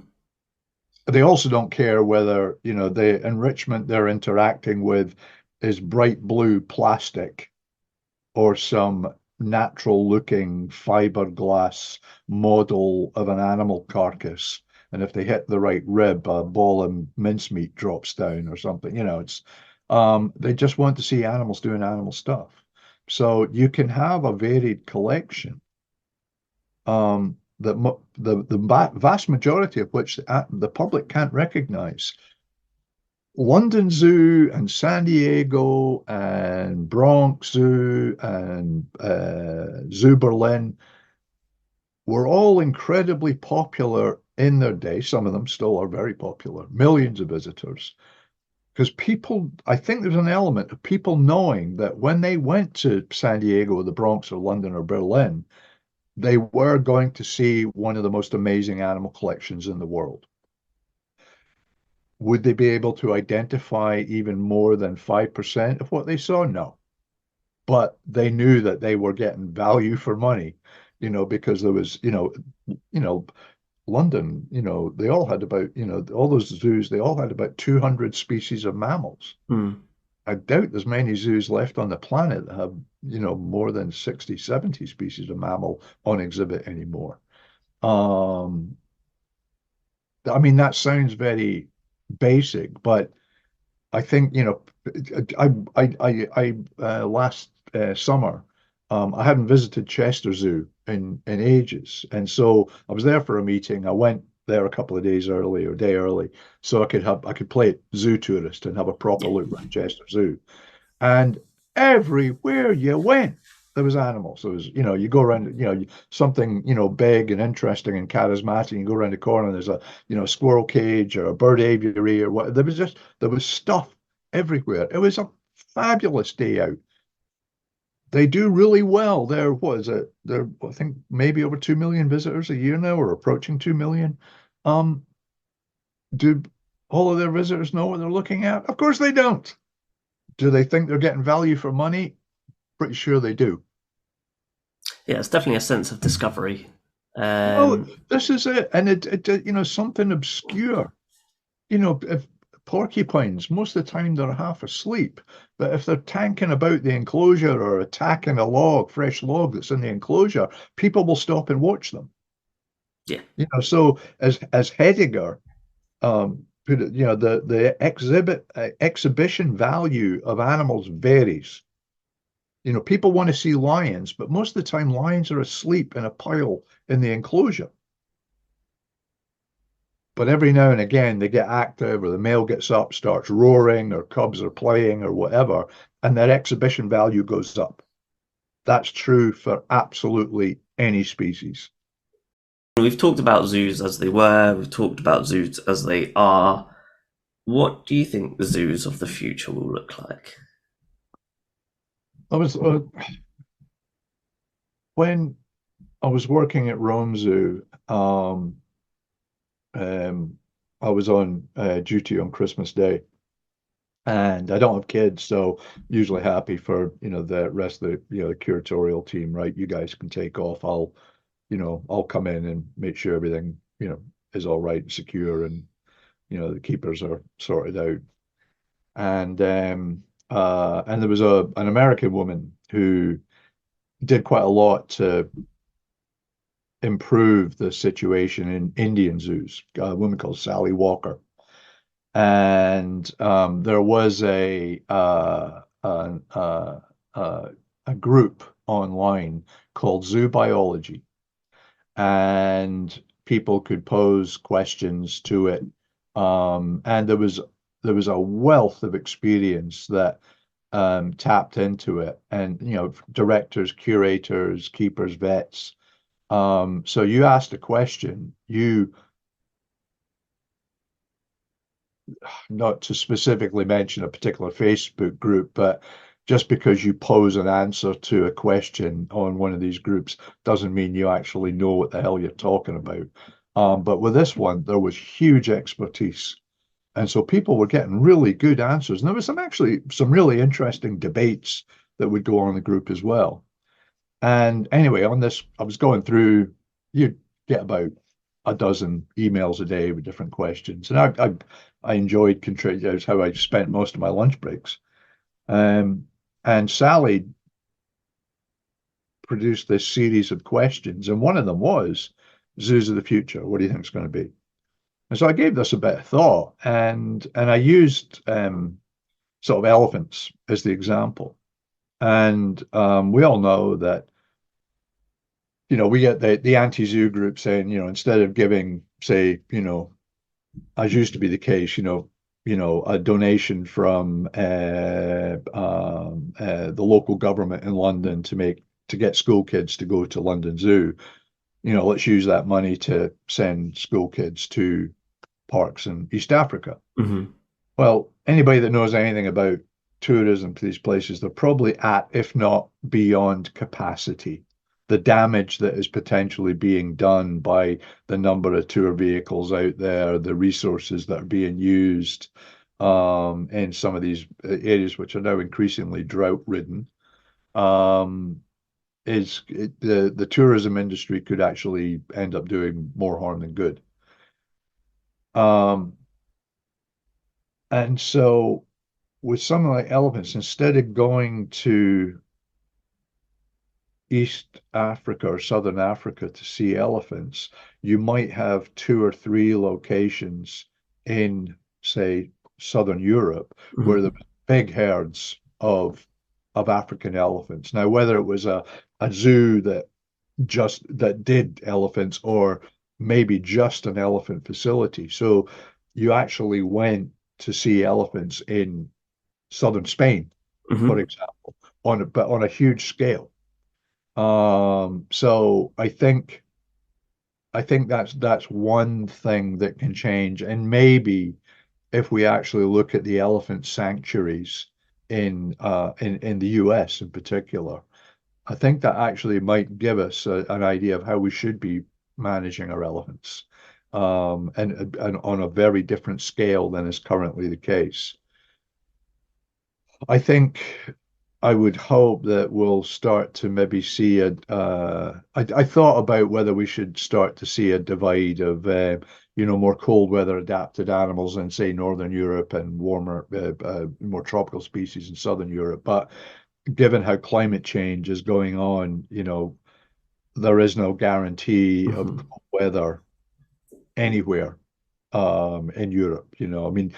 They also don't care whether, the enrichment they're interacting with is bright blue plastic or some natural looking fiberglass model of an animal carcass. And if they hit the right rib, a ball of mincemeat drops down or something. They just want to see animals doing animal stuff. So you can have a varied collection that the vast majority of which the public can't recognize. London Zoo and San Diego and Bronx Zoo and Zoo Berlin were all incredibly popular in their day. Some of them still are very popular, millions of visitors. Because people, I think there's an element of people knowing that when they went to San Diego or the Bronx or London or Berlin, they were going to see one of the most amazing animal collections in the world. Would they be able to identify even more than 5% of what they saw? No. But they knew that they were getting value for money, because there was, London, they all had about, all those zoos, they all had about 200 species of mammals. Mm. I doubt there's many zoos left on the planet that have, more than 60, 70 species of mammal on exhibit anymore. I mean, that sounds very basic, but I think, last summer, I hadn't visited Chester Zoo in ages. And so I was there for a meeting. I went there a couple of days early or day early so I could play zoo tourist and have a proper Yeah. look around Chester Zoo. And everywhere you went, there was animals. There was, you go around, something, big and interesting and charismatic. You go around the corner, and there's a, squirrel cage or a bird aviary or what. There was stuff everywhere. It was a fabulous day out. They do really well. What is it? They're, I think, maybe over 2 million visitors a year now, or approaching 2 million. Um, do all of their visitors know what they're looking at? Of course they don't. Do they think they're getting value for money? Pretty sure they do. Yeah, it's definitely a sense of discovery. Well, this is it. And something obscure. If porcupines, most of the time they're half asleep. But if they're tanking about the enclosure or attacking a fresh log that's in the enclosure, people will stop and watch them. Yeah. So as Heidegger put it, the exhibition value of animals varies. People want to see lions, but most of the time lions are asleep in a pile in the enclosure. But every now and again they get active, or the male gets up, starts roaring, or cubs are playing, or whatever, and their exhibition value goes up. That's true for absolutely any species. We've talked about zoos as they were, we've talked about zoos as they are. What do you think the zoos of the future will look like? I was when I was working at Rome Zoo, um, I was on duty on Christmas Day, and I don't have kids, so usually happy for, the rest of the curatorial team, right? You guys can take off. I'll come in and make sure everything, is all right and secure, and the keepers are sorted out. And there was an American woman who did quite a lot to improve the situation in Indian zoos, a woman called Sally Walker. And there was a group online called Zoo Biology, and people could pose questions to it. And there was a wealth of experience that tapped into it, and directors, curators, keepers, vets. So you asked a question, not to specifically mention a particular Facebook group, but just because you pose an answer to a question on one of these groups doesn't mean you actually know what the hell you're talking about. But with this one, there was huge expertise. And so people were getting really good answers. And there was some really interesting debates that would go on in the group as well. And anyway, on this, I was going through, you get about a dozen emails a day with different questions. And I enjoyed contributing. That's how I spent most of my lunch breaks. And Sally produced this series of questions, and one of them was zoos of the future. What do you think it's going to be? And so I gave this a bit of thought, and I used sort of elephants as the example. And we all know that, we get the anti-zoo group saying, instead of giving, say, as used to be the case, a donation from the local government in London to get school kids to go to London Zoo. Let's use that money to send school kids to parks in East Africa. Mm-hmm. Well, anybody that knows anything about tourism to these places, they're probably at, if not beyond capacity. The damage that is potentially being done by the number of tour vehicles out there, the resources that are being used in some of these areas, which are now increasingly drought-ridden, the tourism industry could actually end up doing more harm than good. And so with something like elephants, instead of going to East Africa or Southern Africa to see elephants, you might have two or three locations in, say, Southern Europe, Mm-hmm. where there were big herds of African elephants. Now, whether it was a zoo that did elephants, or maybe just an elephant facility. So you actually went to see elephants in southern Spain, for Mm-hmm. example, but on a huge scale. So I think that's one thing that can change. And maybe if we actually look at the elephant sanctuaries in the US in particular, I think that actually might give us an idea of how we should be managing our elephants, and on a very different scale than is currently the case. I think I would hope that we'll start to maybe see I thought about whether we should start to see a divide of, more cold weather adapted animals in, say, Northern Europe, and warmer, more tropical species in Southern Europe. But given how climate change is going on, there is no guarantee of Mm-hmm. cold weather anywhere in Europe. I mean,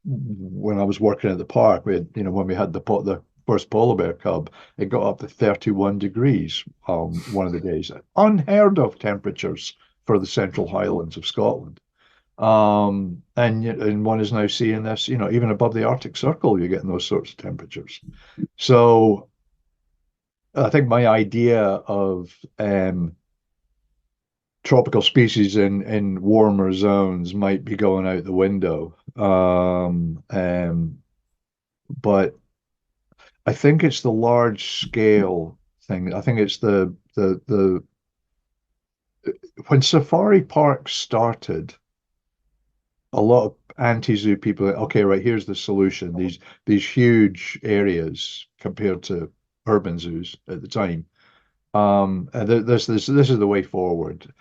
when I was working at the park, when we had the first polar bear cub, it got up to 31 degrees one of the days. Unheard of temperatures for the Central Highlands of Scotland. And one is now seeing this, even above the Arctic Circle, you're getting those sorts of temperatures. So I think my idea of tropical species in warmer zones might be going out the window. But I think it's the large scale thing. I think it's the when safari parks started, a lot of anti-zoo people, okay, right, here's the solution. These huge areas compared to urban zoos at the time. And this is the way forward.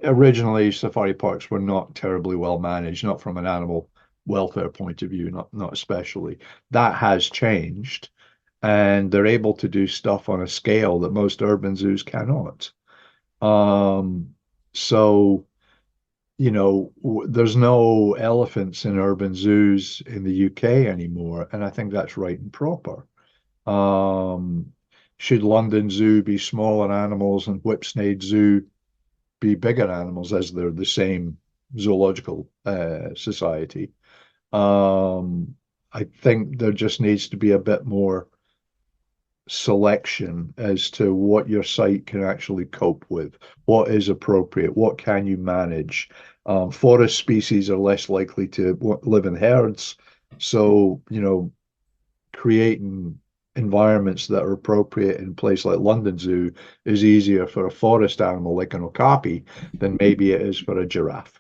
Originally, safari parks were not terribly well managed, not from an animal welfare point of view, not especially. That has changed, and they're able to do stuff on a scale that most urban zoos cannot. Um, so, there's no elephants in urban zoos in the UK anymore, and I think that's right and proper. Um, should London Zoo be smaller animals and Whipsnade Zoo be bigger animals as they're the same zoological society? I think there just needs to be a bit more selection as to what your site can actually cope with, what is appropriate, what can you manage. Forest species are less likely to live in herds, so creating environments that are appropriate in a place like London Zoo is easier for a forest animal like an okapi than maybe it is for a giraffe.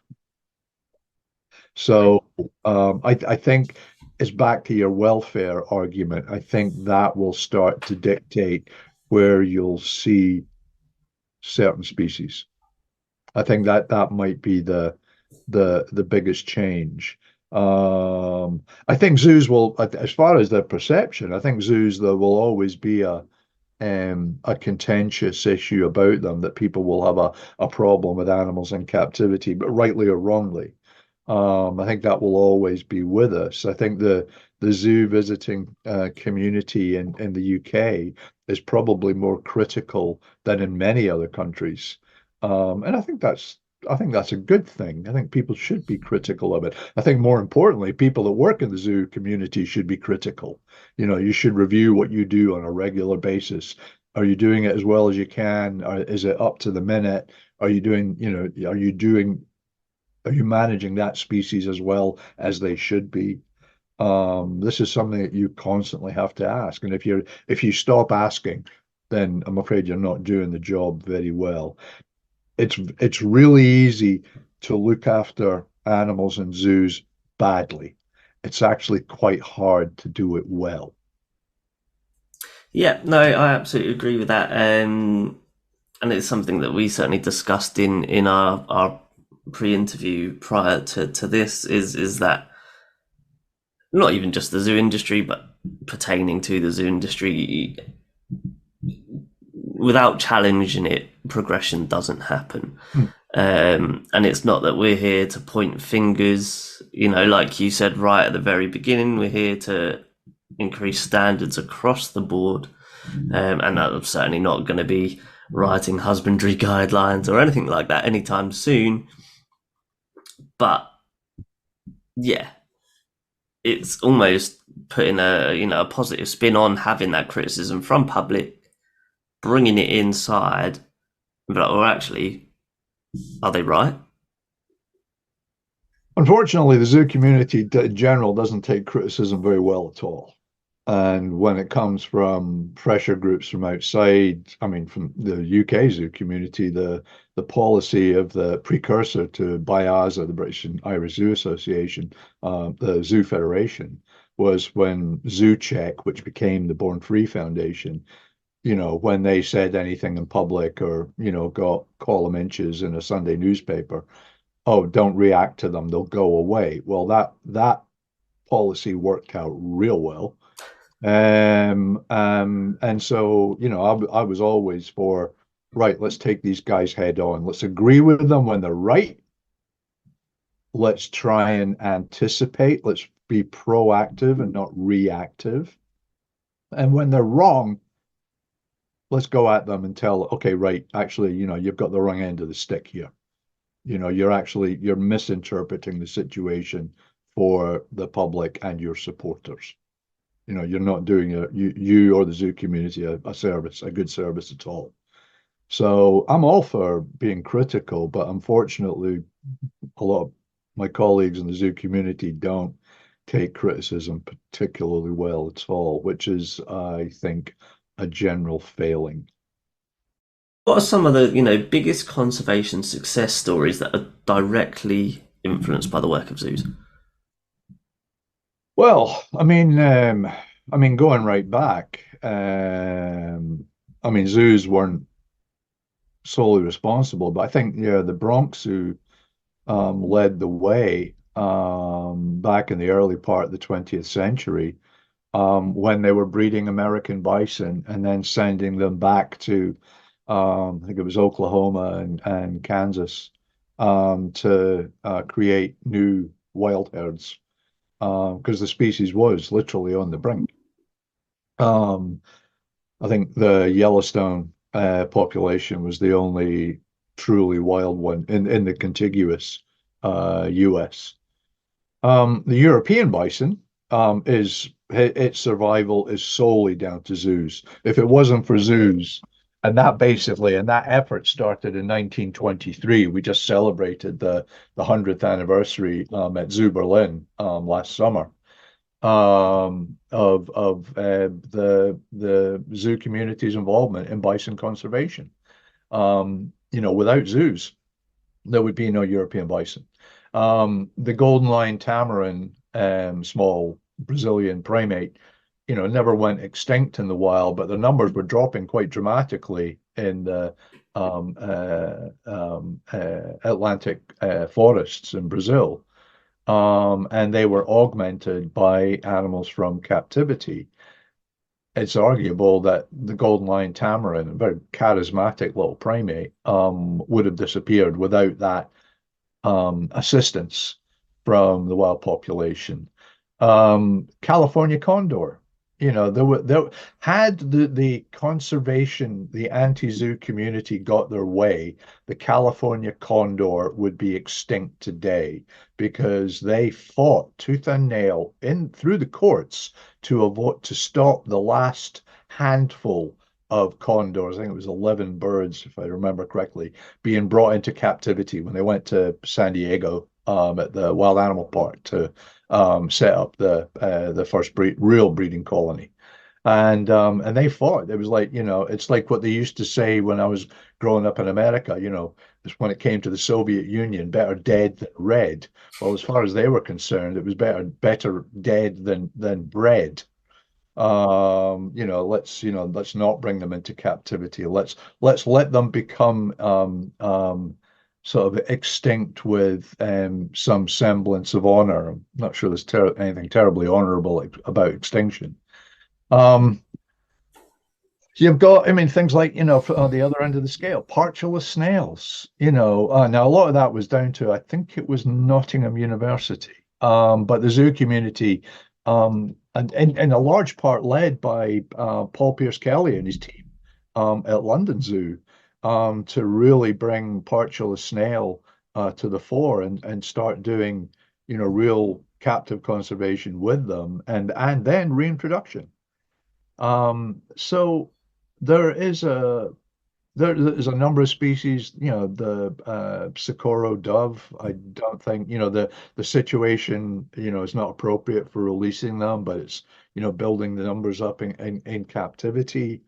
So I think it's back to your welfare argument. I think that will start to dictate where you'll see certain species. I think that might be the biggest change. I think zoos will, as far as their perception, I think zoos there will always be a contentious issue about them that people will have a problem with animals in captivity, but rightly or wrongly. I think that will always be with us. I think the zoo visiting community in the UK is probably more critical than in many other countries. And I think that's a good thing. I think people should be critical of it. I think more importantly, people that work in the zoo community should be critical. You should review what you do on a regular basis. Are you doing it as well as you can? Or is it up to the minute? Are you doing, are you managing that species as well as they should be? This is something that you constantly have to ask. And if you stop asking, then I'm afraid you're not doing the job very well. It's really easy to look after animals in zoos badly. It's actually quite hard to do it well. Yeah, no, I absolutely agree with that. And it's something that we certainly discussed in our pre-interview prior to this is that not even just the zoo industry, but pertaining to the zoo industry, without challenging it, progression doesn't happen. Hmm. And it's not that we're here to point fingers, like you said right at the very beginning, we're here to increase standards across the board. And I'm certainly not going to be writing husbandry guidelines or anything like that anytime soon. But yeah, it's almost putting a positive spin on having that criticism from public, bringing it inside, but like, well, actually, are they right? Unfortunately, the zoo community in general doesn't take criticism very well at all. And when it comes from pressure groups from outside, I mean, from the UK zoo community, the policy of the precursor to BIASA, the British and Irish Zoo Association, the Zoo Federation, was when Zoo Check, which became the Born Free Foundation, when they said anything in public or, got column inches in a Sunday newspaper, oh, don't react to them, they'll go away. Well, that policy worked out real well. And so, I was always for, right, let's take these guys head on. Let's agree with them when they're right. Let's try and anticipate. Let's be proactive and not reactive. And when they're wrong, let's go at them and tell, okay, right, actually, you've got the wrong end of the stick here. You're misinterpreting the situation for the public and your supporters. You're not doing you or the zoo community a service, a good service at all. So I'm all for being critical, but unfortunately, a lot of my colleagues in the zoo community don't take criticism particularly well at all, which is, I think, a general failing. What are some of the biggest conservation success stories that are directly influenced by the work of zoos? Well, I mean, going right back, I mean, zoos weren't solely responsible, but I think, yeah, the Bronx Zoo led the way back in the early part of the 20th century when they were breeding American bison and then sending them back to, I think it was Oklahoma and Kansas to create new wild herds because the species was literally on the brink. Um, I think the Yellowstone population was the only truly wild one in the contiguous US. The European bison is its survival is solely down to zoos. If it wasn't for zoos, and that effort started in 1923. We just celebrated the 100th anniversary at Zoo Berlin last summer of the zoo community's involvement in bison conservation. Without zoos, there would be no European bison. The golden lion tamarin, small Brazilian primate, never went extinct in the wild, but the numbers were dropping quite dramatically in the Atlantic forests in Brazil. And they were augmented by animals from captivity. It's arguable that the golden lion tamarin, a very charismatic little primate, would have disappeared without that assistance from the wild population. California condor, there had the conservation, the anti-zoo community got their way, the California condor would be extinct today because they fought tooth and nail in through the courts to stop the last handful of condors. I think it was 11 birds, if I remember correctly, being brought into captivity when they went to San Diego at the Wild Animal Park to set up the first real breeding colony. And they fought. It was like, it's like what they used to say when I was growing up in America, when it came to the Soviet Union, better dead than red. Well, as far as they were concerned, it was better dead than bred. Let's not bring them into captivity. Let's let them become sort of extinct with some semblance of honor. I'm not sure there's anything terribly honorable about extinction. Um, You've got, I mean, things like, on the other end of the scale, partulus snails, now a lot of that was down to, I think it was Nottingham University, but the zoo community, and a large part led by Paul Pierce Kelly and his team at London Zoo, to really bring partulus snail to the fore and start doing, real captive conservation with them and then reintroduction. So there is there's a number of species, the Socorro dove. I don't think, the situation, is not appropriate for releasing them, but it's, building the numbers up in captivity.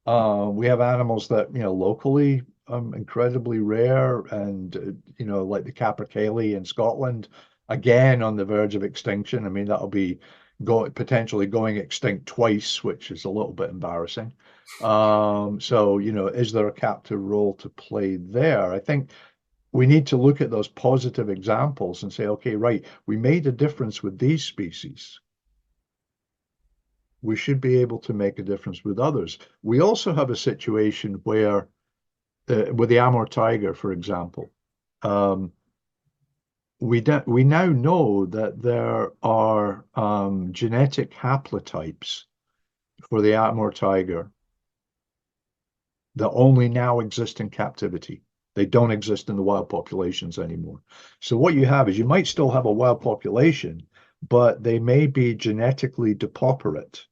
We have animals that, locally incredibly rare and, like the capercaillie in Scotland, again on the verge of extinction. I mean, that'll be potentially going extinct twice, which is a little bit embarrassing. So, is there a captive role to play there? I think we need to look at those positive examples and say, okay, right, we made a difference with these species. We should be able to make a difference with others. We also have a situation where, with the Amur tiger, for example, we now know that there are genetic haplotypes for the Amur tiger that only now exist in captivity. They don't exist in the wild populations anymore. So what you have is you might still have a wild population, but they may be genetically depauperate.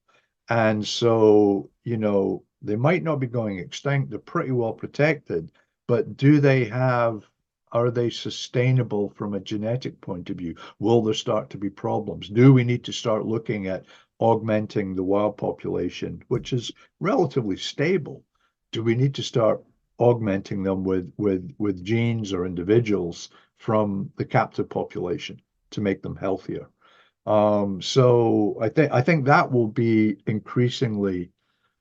And so, they might not be going extinct. They're pretty well protected, but are they sustainable from a genetic point of view? Will there start to be problems? Do we need to start looking at augmenting the wild population, which is relatively stable? Do we need to start augmenting them with genes or individuals from the captive population to make them healthier. So I think that will be increasingly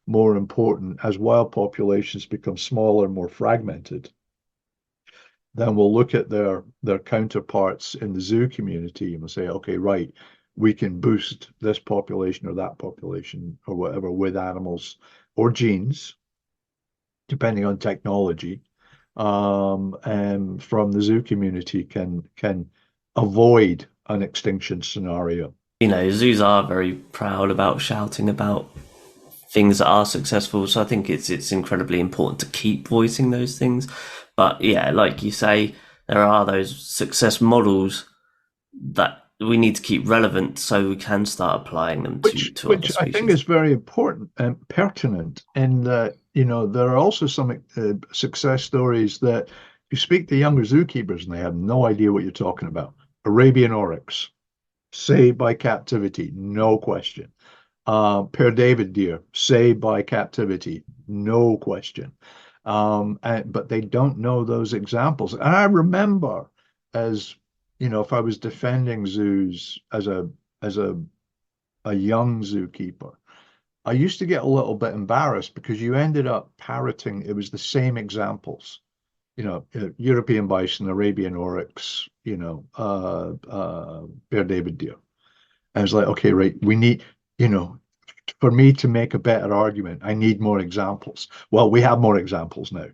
more important as wild populations become smaller, more fragmented. Then we'll look at their counterparts in the zoo community and we'll say, okay, right, we can boost this population or that population or whatever with animals or genes, depending on technology. And from the zoo community can avoid an extinction scenario. Zoos are very proud about shouting about things that are successful, so I think it's incredibly important to keep voicing those things. But yeah, like you say, there are those success models that we need to keep relevant so we can start applying them to other Which I think species. is very important and pertinent in that, there are also some success stories that you speak to younger zookeepers and they have no idea what you're talking about. Arabian oryx, saved by captivity, no question. Per David deer, saved by captivity, no question. But they don't know those examples. And I remember as, if I was defending zoos as a young zookeeper, I used to get a little bit embarrassed because you ended up parroting, it was the same examples, European bison, Arabian oryx, Bear David deer. I was like, okay, right, we need, for me to make a better argument, I need more examples. Well, we have more examples now,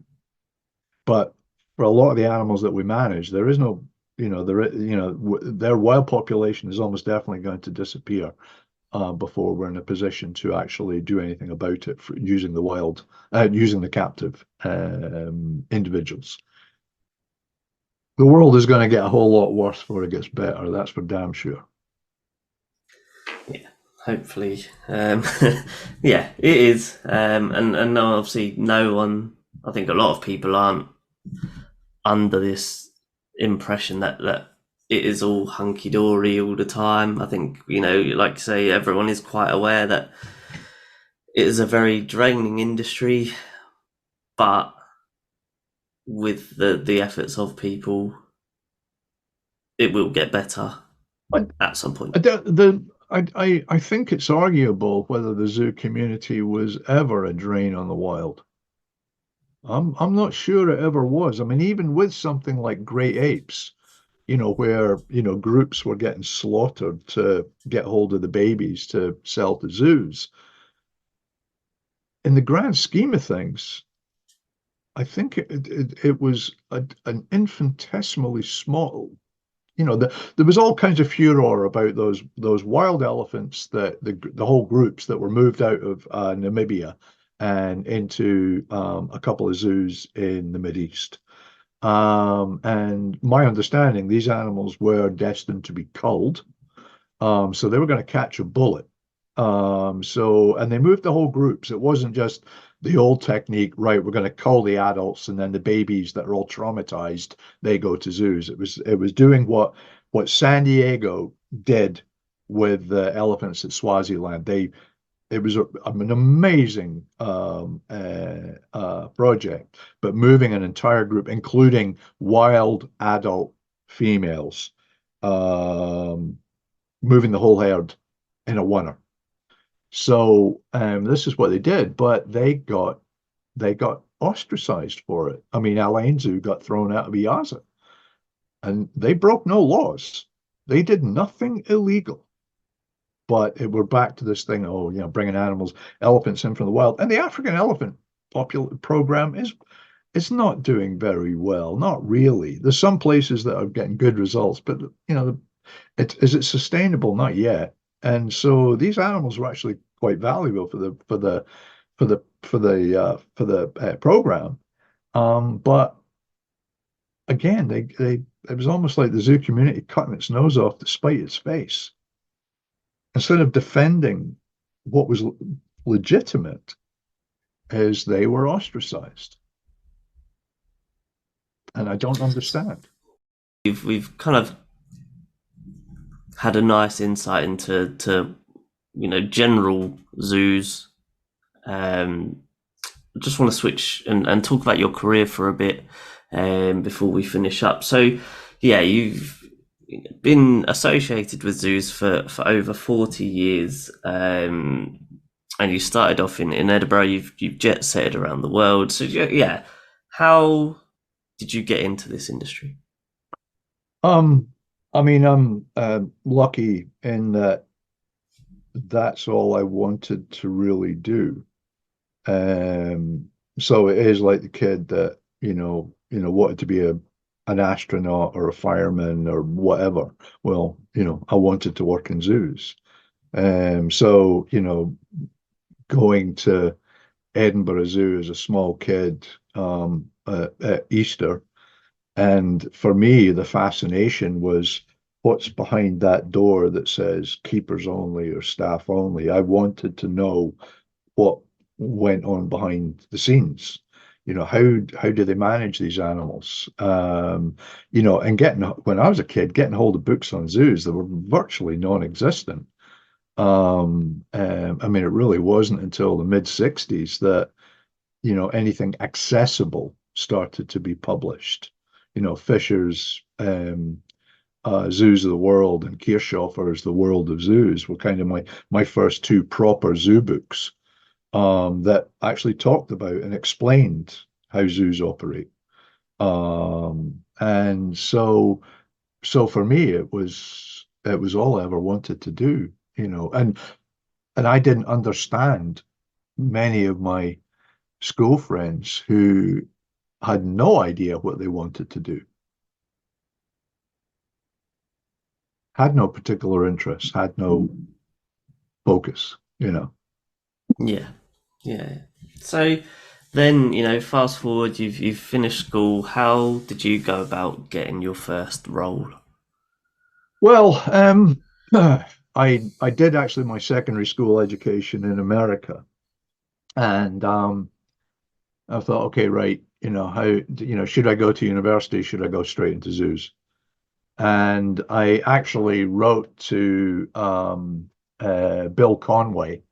but for a lot of the animals that we manage, there is no, their wild population is almost definitely going to disappear before we're in a position to actually do anything about it for using using the captive individuals. The world is going to get a whole lot worse before it gets better. That's for damn sure. Yeah, hopefully. Yeah, it is. And obviously, no one. I think a lot of people aren't under this impression that it is all hunky dory all the time. I think, like you say, everyone is quite aware that it is a very draining industry, but with the efforts of people, it will get better But at some point. I think it's arguable whether the zoo community was ever a drain on the wild. I'm not sure it ever was. I mean, even with something like great apes, where, groups were getting slaughtered to get hold of the babies to sell to zoos. In the grand scheme of things, I think it was an infinitesimally small, there was all kinds of furor about those wild elephants that the whole groups that were moved out of Namibia and into a couple of zoos in the Mideast. And my understanding, these animals were destined to be culled. So they were going to catch a bullet. And they moved the whole groups. It wasn't just the old technique, right? We're going to cull the adults and then the babies that are all traumatized, they go to zoos. It was doing what San Diego did with the elephants at Swaziland. It was an amazing project, but moving an entire group, including wild adult females, moving the whole herd in a winter. So this is what they did, but they got ostracized for it. I mean, Alain Zoo got thrown out of IAZA, and they broke no laws. They did nothing illegal. But we're back to this thing, bringing elephants in from the wild. And the African elephant program is not doing very well, not really. There's some places that are getting good results, but is it sustainable? Not yet. And so these animals were actually quite valuable for the program. But again, it was almost like the zoo community cutting its nose off to spite its face. Instead of defending what was legitimate, as they were ostracized. And I don't understand. We've kind of had a nice insight into general zoos, just want to switch and talk about your career for a bit before we finish up. So, yeah, you've been associated with zoos for over 40 years, and you started off in Edinburgh. You've jet setted around the world. So, yeah, how did you get into this industry? Um, I mean, I'm lucky in that that's all I wanted to really do. Um, so it is like the kid that, wanted to be an astronaut or a fireman or whatever. Well, I wanted to work in zoos. So, going to Edinburgh Zoo as a small kid, at Easter. And for me, the fascination was what's behind that door that says keepers only or staff only. I wanted to know what went on behind the scenes. How do they manage these animals? And getting when I was a kid, getting hold of books on zoos that were virtually non-existent. I mean, it really wasn't until the mid 60s that anything accessible started to be published. Fisher's Zoos of the World and Kirchhoffer's The World of Zoos were kind of my first two proper zoo books, that actually talked about and explained how zoos operate. And so for me, it was all I ever wanted to do, and I didn't understand many of my school friends who had no idea what they wanted to do, had no particular interest, had no focus. Yeah, yeah. So then, fast forward, you've finished school. How did you go about getting your first role? Well, I did actually my secondary school education in America, and I thought, okay, right, should I go to university? Should I go straight into zoos? And I actually wrote to Bill Conway,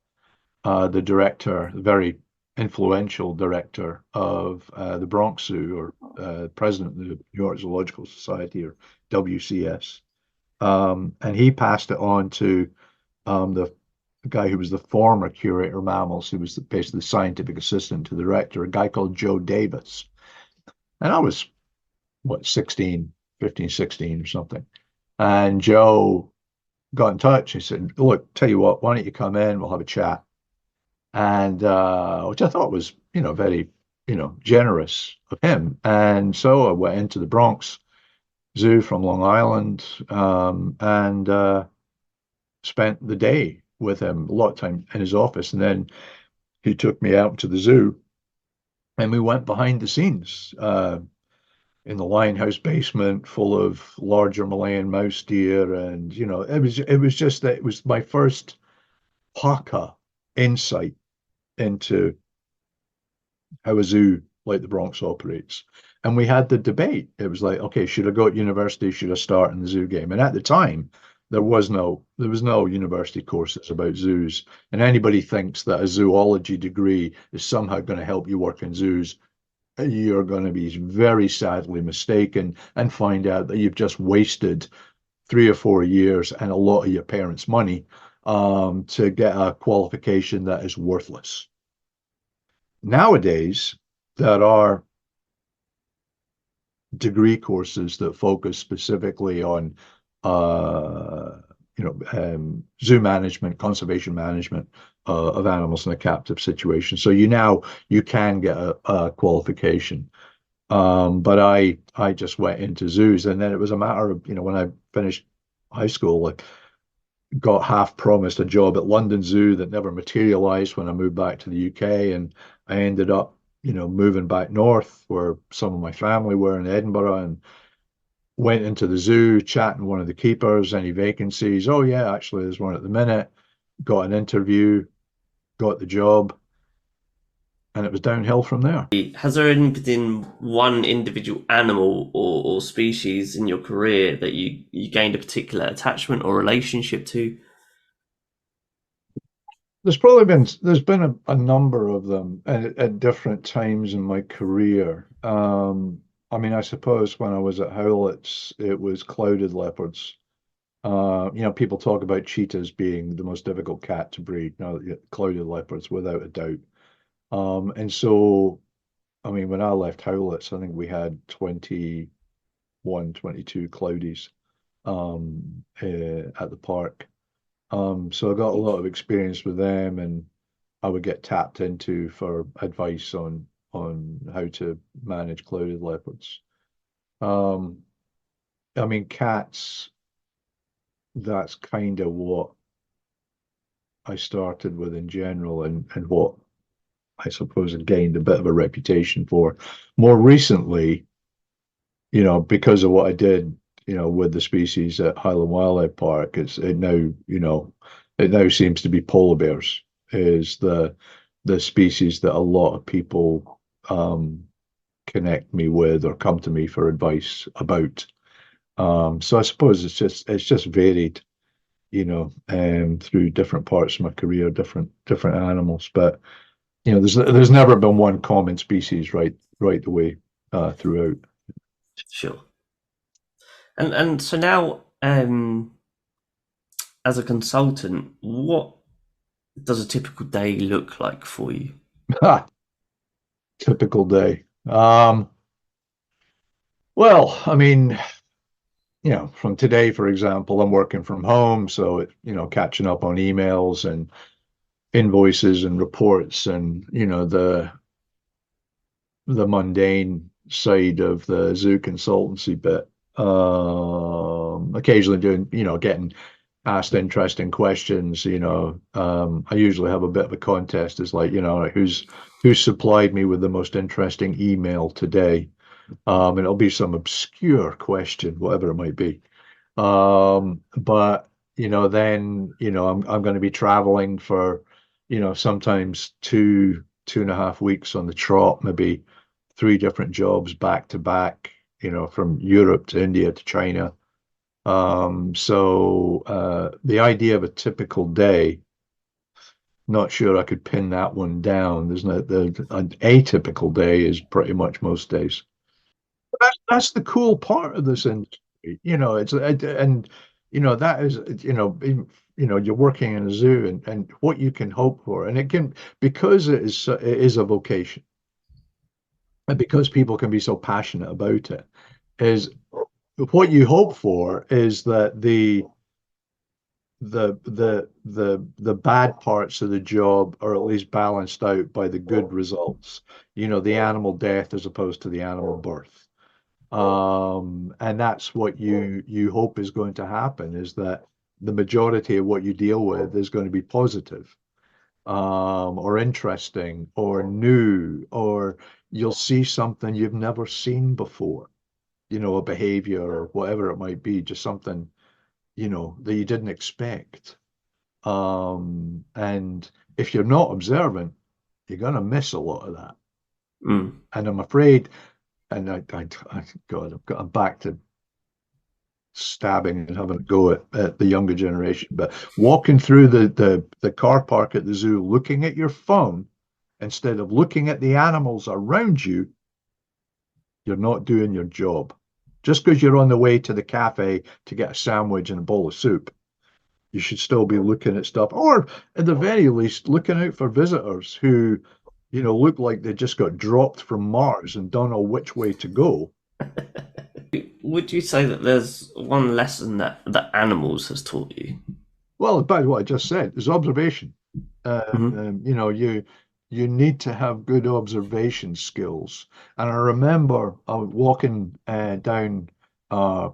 the director, the very influential director of the Bronx Zoo, or president of the New York Zoological Society, or WCS. And he passed it on to the guy who was the former curator of mammals, who was basically the scientific assistant to the director, a guy called Joe Davis. And I was, what, 16, 15, 16 or something. And Joe got in touch. He said, look, tell you what, why don't you come in? We'll have a chat. And which I thought was, very, generous of him. And so I went into the Bronx Zoo from Long Island, and spent the day with him, a lot of time in his office. And then he took me out to the zoo, and we went behind the scenes, in the Lionhouse basement full of larger Malayan mouse deer. And, it was just that it was my first Haka insight into how a zoo like the Bronx operates. And we had the debate. It was like, okay, should I go to university? Should I start in the zoo game? And at the time, there was no university courses about zoos. And anybody thinks that a zoology degree is somehow going to help you work in zoos, you're going to be very sadly mistaken and find out that you've just wasted 3 or 4 years and a lot of your parents' money, to get a qualification that is worthless. Nowadays, there are degree courses that focus specifically on, zoo management, conservation management, of animals in a captive situation. So you can get a qualification. But I just went into zoos, and then it was a matter of, when I finished high school, like, got half promised a job at London Zoo that never materialized when I moved back to the UK. And I ended up, moving back north where some of my family were in Edinburgh, and went into the zoo, chatting one of the keepers, any vacancies. Oh yeah, actually there's one at the minute. Got an interview, got the job, and it was downhill from there. Has there been one individual animal or species in your career that you gained a particular attachment or relationship to? there's been a number of them at different times in my career. I mean, I suppose when I was at Howlett's, it was clouded leopards. People talk about cheetahs being the most difficult cat to breed. No, yeah, clouded leopards, without a doubt. And so, I mean, when I left Howlett's, I think we had 21, 22 cloudies at the park. So I got a lot of experience with them, and I would get tapped into for advice on how to manage clouded leopards. Um, I mean, cats, that's kind of what I started with in general, and what I suppose I gained a bit of a reputation for. More recently, because of what I did, with the species at Highland Wildlife Park, it now seems to be polar bears is the species that a lot of people connect me with or come to me for advice about. So I suppose it's just varied, through different parts of my career, different animals. But there's never been one common species right the way throughout. Sure. And so now, as a consultant, what does a typical day look like for you? Typical day. Well, I mean, from today, for example, I'm working from home, so catching up on emails and invoices and reports, and the mundane side of the zoo consultancy bit. Occasionally getting asked interesting questions. I usually have a bit of a contest. It's like, like, who's supplied me with the most interesting email today? And it'll be some obscure question, whatever it might be. But then I'm going to be traveling for sometimes 2.5 weeks on the trot, maybe 3 different jobs back to back, from Europe to India to China. So the idea of a typical day, not sure I could pin that one down. There's no an atypical day is pretty much most days. That's the cool part of this industry. And that is, you're working in a zoo, and what you can hope for, and it can, because it is a vocation, and because people can be so passionate about it, is what you hope for is that the bad parts of the job are at least balanced out by the good results. The animal death as opposed to the animal birth. And that's what you hope is going to happen, is that the majority of what you deal with is going to be positive, or interesting, or new, or you'll see something you've never seen before, a behavior or whatever it might be, just something, that you didn't expect. And if you're not observant, you're going to miss a lot of that. Mm. And I'm afraid, and God, I'm back to stabbing and having a go at the younger generation. But walking through the car park at the zoo, looking at your phone instead of looking at the animals around you, you're not doing your job. Just because you're on the way to the cafe to get a sandwich and a bowl of soup, you should still be looking at stuff, or at the very least, looking out for visitors who, look like they just got dropped from Mars and don't know which way to go. Would you say that there's one lesson that animals has taught you? Well, about what I just said is observation. Hmm. You need to have good observation skills. And I remember I was walking down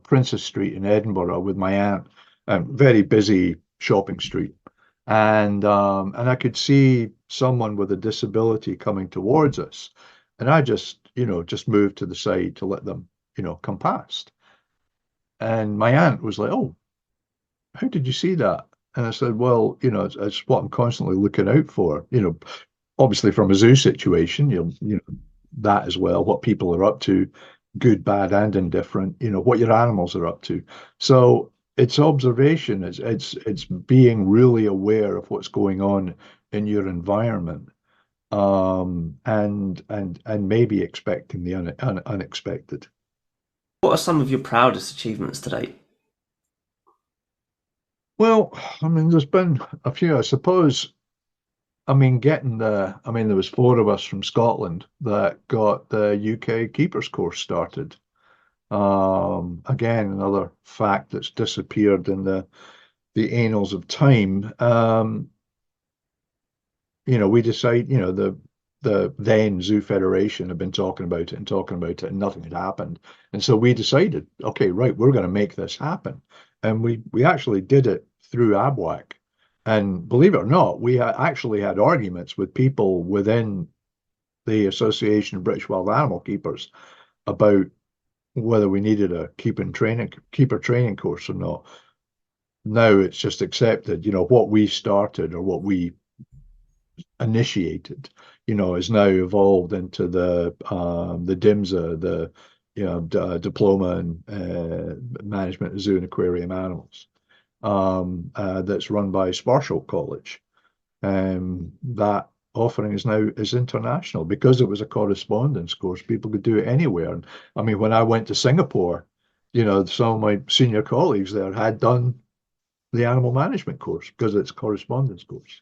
Princess Street in Edinburgh with my aunt, very busy shopping street, and I could see someone with a disability coming towards us, and I just moved to the side to let them come past. And my aunt was like, "Oh, how did you see that?" And I said, "Well, it's what I'm constantly looking out for. Obviously from a zoo situation, that as well, what people are up to, good, bad, and indifferent. What your animals are up to. So." it's observation. It's being really aware of what's going on in your environment, and maybe expecting the unexpected. What are some of your proudest achievements to date? Well, I mean, there's been a few, I suppose. I mean, there was four of us from Scotland that got the UK keepers course started. Again, another fact that's disappeared in the annals of time. We decide, the then Zoo Federation had been talking about it and talking about it, and nothing had happened. And so we decided, okay, right, we're going to make this happen. And we actually did it through ABWAC. And believe it or not, we actually had arguments with people within the Association of British Wild Animal Keepers about whether we needed a keeper training course or not. Now it's just accepted, what we started or what we initiated, is now evolved into the DIMSA, the diploma in management of zoo and aquarium animals, that's run by Sparsholt College. That offering is international because it was a correspondence course. People could do it anywhere. And I mean, when I went to Singapore, some of my senior colleagues there had done the animal management course because it's a correspondence course.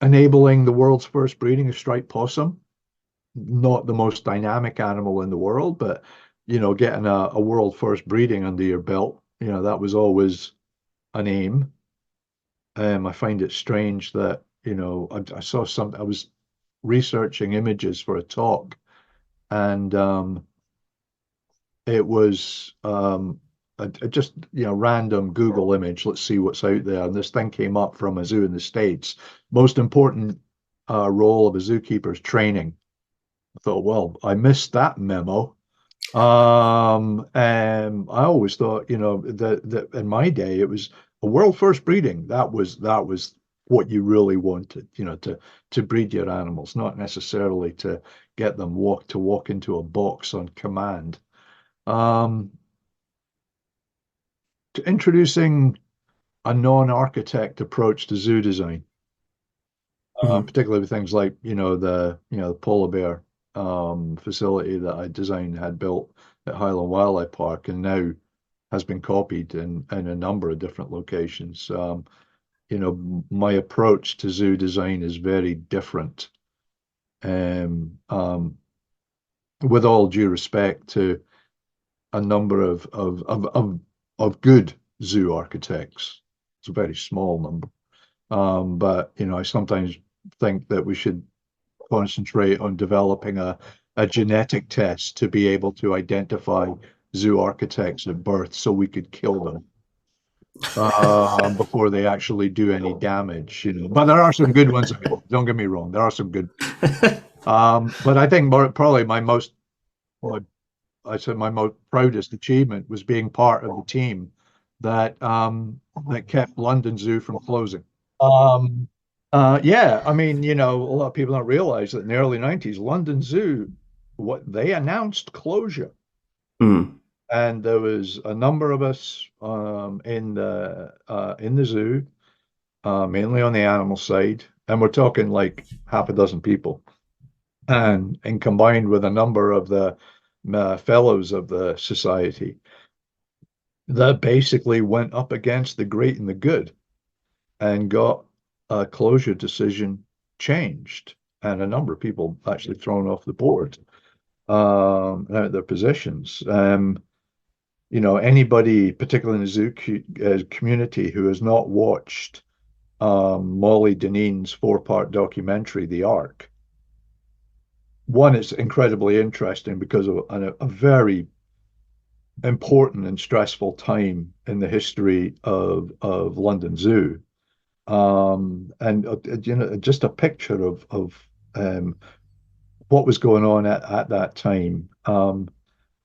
Enabling the world's first breeding of striped possum, not the most dynamic animal in the world, but getting a world first breeding under your belt, that was always an aim. I find it strange that, I was researching images for a talk, and it was just, random Google image. Let's see what's out there. And this thing came up from a zoo in the States. Most important role of a zookeeper is training. I thought, well, I missed that memo. And I always thought, that in my day it was a world first breeding. That was what you really wanted, to breed your animals, not necessarily to get them walk into a box on command. To introducing a non-architect approach to zoo design, particularly with things like, the polar bear facility that I designed, had built at Highland Wildlife Park, and now has been copied in a number of different locations. My approach to zoo design is very different. With all due respect to a number of good zoo architects, it's a very small number. But I sometimes think that we should concentrate on developing a genetic test to be able to identify zoo architects at birth so we could kill them before they actually do any damage. But there are some good ones. Don't get me wrong, there are some good. But I think probably my most proudest achievement was being part of the team that kept London Zoo from closing. Yeah, I mean, a lot of people don't realize that in the early 90s, London Zoo, what they announced closure. Mm. And there was a number of us in the zoo, mainly on the animal side, and we're talking like half a dozen people, and combined with a number of the fellows of the society, that basically went up against the great and the good and got a closure decision changed, and a number of people actually thrown off the board, out of their positions. Anybody, particularly in the zoo community, who has not watched Molly Dineen's four-part documentary, The Ark, one, it's incredibly interesting because of a very important and stressful time in the history of London Zoo. And just a picture of what was going on at that time,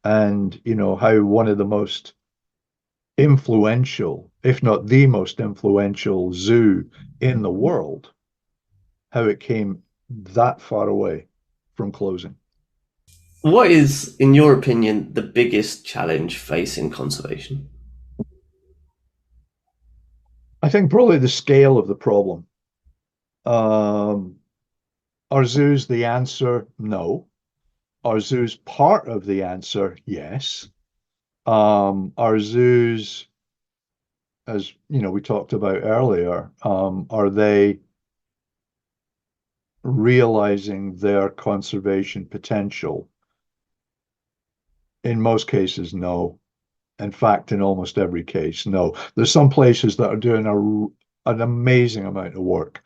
and how one of the most influential, if not the most influential zoo in the world, how it came that far away from closing. What is, in your opinion, the biggest challenge facing conservation? I think probably the scale of the problem. Um, are zoos the answer? No. Are zoos part of the answer? Yes. Are zoos, as you know, we talked about earlier, are they realizing their conservation potential? In most cases, no. In fact, in almost every case, no. There's some places that are doing an amazing amount of work.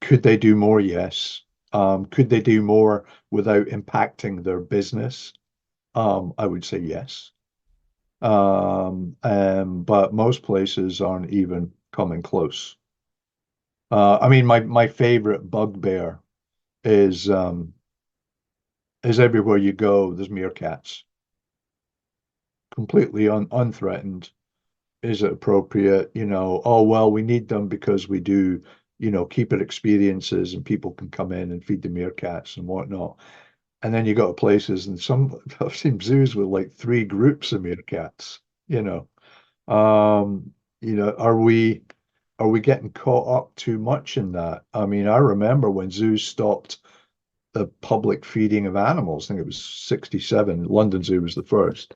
Could they do more? Yes. Could they do more without impacting their business? I would say yes. But most places aren't even coming close. I mean, my favorite bugbear is everywhere you go, there's meerkats, completely unthreatened. Is it appropriate? Oh, well, we need them because we do, keep it experiences and people can come in and feed the meerkats and whatnot. And then you go to places and some, I've seen zoos with like three groups of meerkats, you know. Um, are we getting caught up too much in that? I mean, I remember when zoos stopped the public feeding of animals. I think it was 67. London Zoo was the first.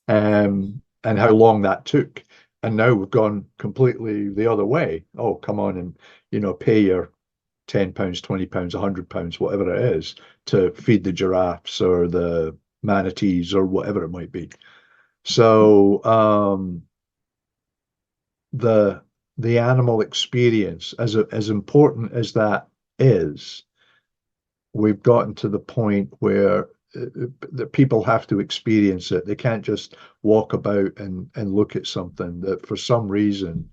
And how long that took. And now we've gone completely the other way. Oh, come on and, pay your £10, £20, £100, whatever it is, to feed the giraffes or the manatees or whatever it might be. So the the animal experience, as important as that is, we've gotten to the point where the people have to experience it. They can't just walk about and look at something. That for some reason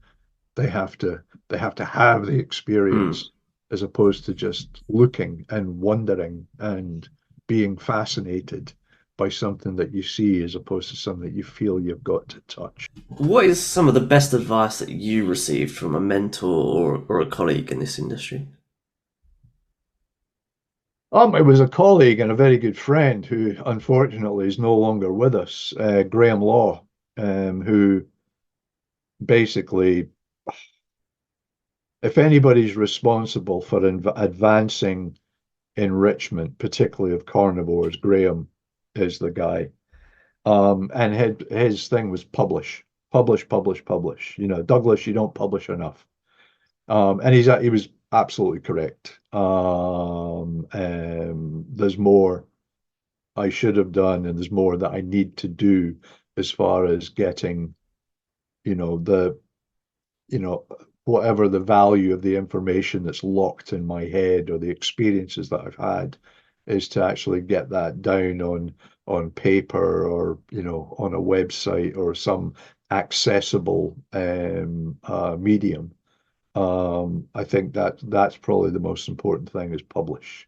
they have to have the Hmm. experience as opposed to just looking and wondering and being fascinated by something that you see as opposed to something that you feel you've got to touch. What is some of the best advice that you received from a mentor or a colleague in this industry? It was a colleague and a very good friend who unfortunately is no longer with us, Graham Law, who basically, if anybody's responsible for advancing enrichment, particularly of carnivores, Graham is the guy. And his thing was publish, publish, publish, publish. Douglas, you don't publish enough. And he was absolutely correct. There's more I should have done, and there's more that I need to do as far as getting, you know, the you know, whatever the value of the information that's locked in my head or the experiences that I've had is to actually get that down on paper or on a website or some accessible medium. I think that's probably the most important thing is publish.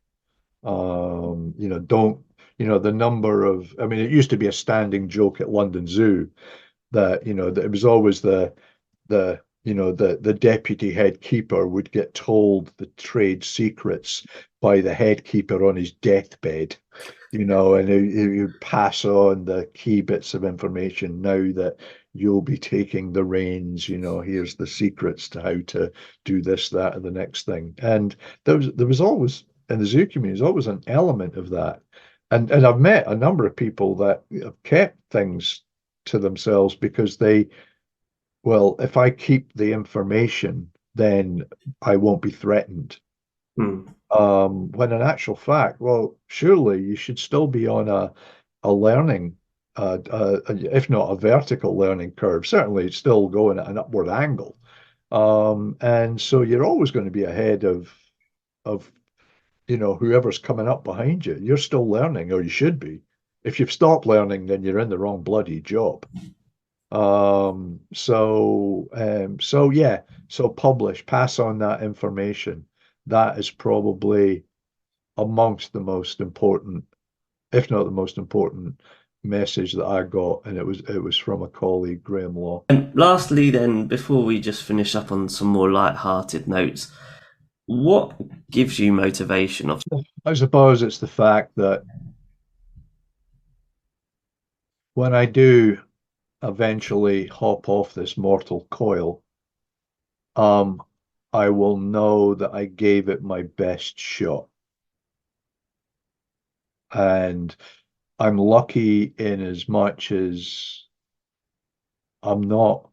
Don't the number of I mean it used to be a standing joke at London Zoo that that it was always the deputy head keeper would get told the trade secrets by the head keeper on his deathbed, and he would pass on the key bits of information. Now that you'll be taking the reins, here's the secrets to how to do this, that, or the next thing. And there was always in the zoo community, there's always an element of that. And I've met a number of people that have kept things to themselves because well, if I keep the information, then I won't be threatened. Hmm. When in actual fact, well, surely you should still be on a learning, if not a vertical learning curve, certainly it's still going at an upward angle. And so you're always going to be ahead of whoever's coming up behind you. You're still learning, or you should be. If you've stopped learning, then you're in the wrong bloody job. So yeah, so publish, pass on that information. That is probably amongst the most important, if not the most important message that I got, and it was from a colleague, Graham Law. And lastly, then, before we just finish up on some more light-hearted notes, what gives you motivation of I suppose it's the fact that when I do eventually hop off this mortal coil, um, I will know that I gave it my best shot. And I'm lucky in as much as I'm not,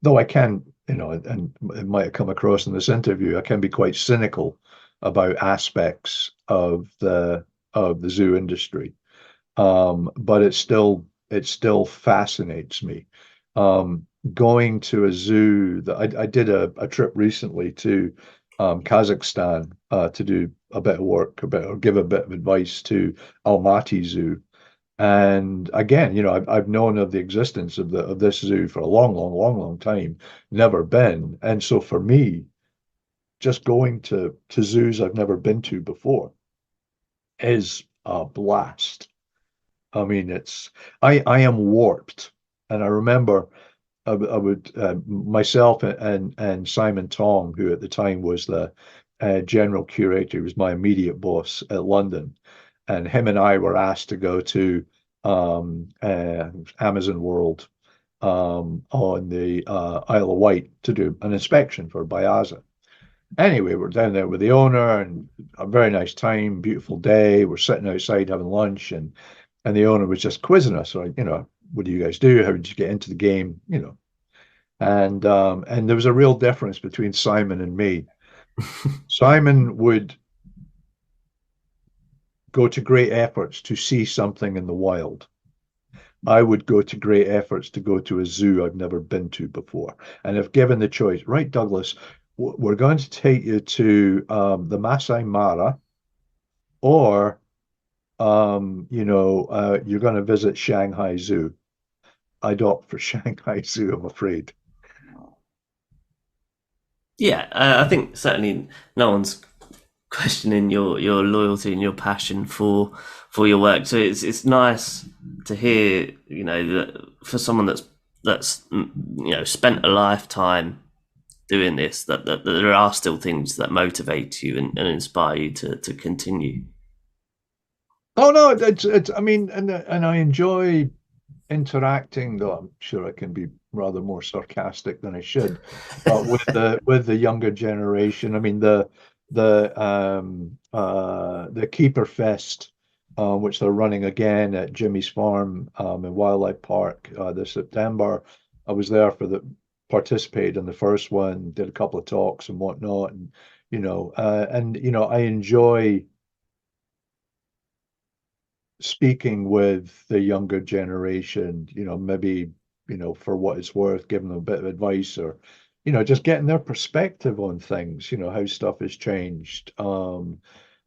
though I can, and it might have come across in this interview, I can be quite cynical about aspects of the zoo industry. But it still fascinates me. Going to a zoo that I did a trip recently to Kazakhstan to do a bit of work, or give a bit of advice to Almaty Zoo. And again, I've known of the existence of the of this zoo for a long, long, long, long time, never been. And so for me, just going to zoos I've never been to before is a blast. I mean, I am warped. And I remember I would myself and Simon Tong, who at the time was the general curator, he was my immediate boss at London, and him and I were asked to go to Amazon World on the Isle of Wight to do an inspection for Bayaza. Anyway, we're down there with the owner and a very nice time, beautiful day. We're sitting outside having lunch, and the owner was just quizzing us, like, what do you guys do? How did you get into the game? And there was a real difference between Simon and me. Simon would go to great efforts to see something in the wild. I would go to great efforts to go to a zoo I've never been to before. And if given the choice, right, Douglas, we're going to take you to the Masai Mara, or you're going to visit Shanghai Zoo. I'd opt for Shanghai Zoo, I'm afraid. Yeah, I think certainly no one's questioning your loyalty and your passion for your work. So it's nice to hear, that for someone that's spent a lifetime doing this, that there are still things that motivate you and inspire you to continue. Oh no, it's I mean, and I enjoy interacting, though I'm sure I can be rather more sarcastic than I should, with the younger generation. I mean, the Keeper Fest, which they're running again at Jimmy's Farm in Wildlife Park this September. I was there for the participated in the first one, did a couple of talks and whatnot, and I enjoy speaking with the younger generation, maybe, for what it's worth, giving them a bit of advice, or, just getting their perspective on things, how stuff has changed. Um,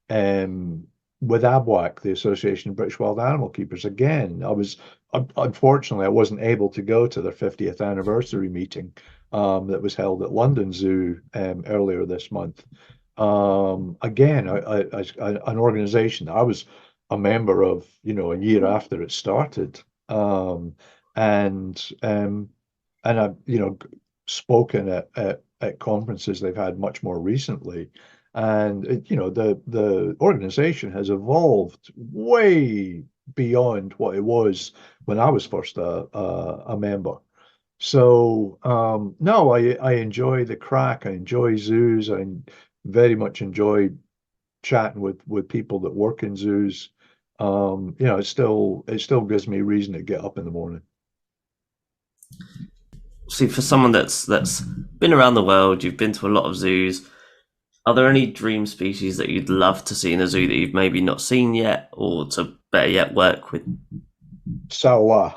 with ABWAC, the Association of British Wild Animal Keepers, again, unfortunately, I wasn't able to go to their 50th anniversary meeting that was held at London Zoo earlier this month. Again, an organization I was a member of, a year after it started. And I've, spoken at conferences they've had much more recently. And the organization has evolved way beyond what it was when I was first a member. So no, I enjoy the crack. I enjoy zoos. I very much enjoy chatting with people that work in zoos. It still gives me reason to get up in the morning. See, for someone that's been around the world, you've been to a lot of zoos. Are there any dream species that you'd love to see in a zoo that you've maybe not seen yet, or to better yet work with? Saola,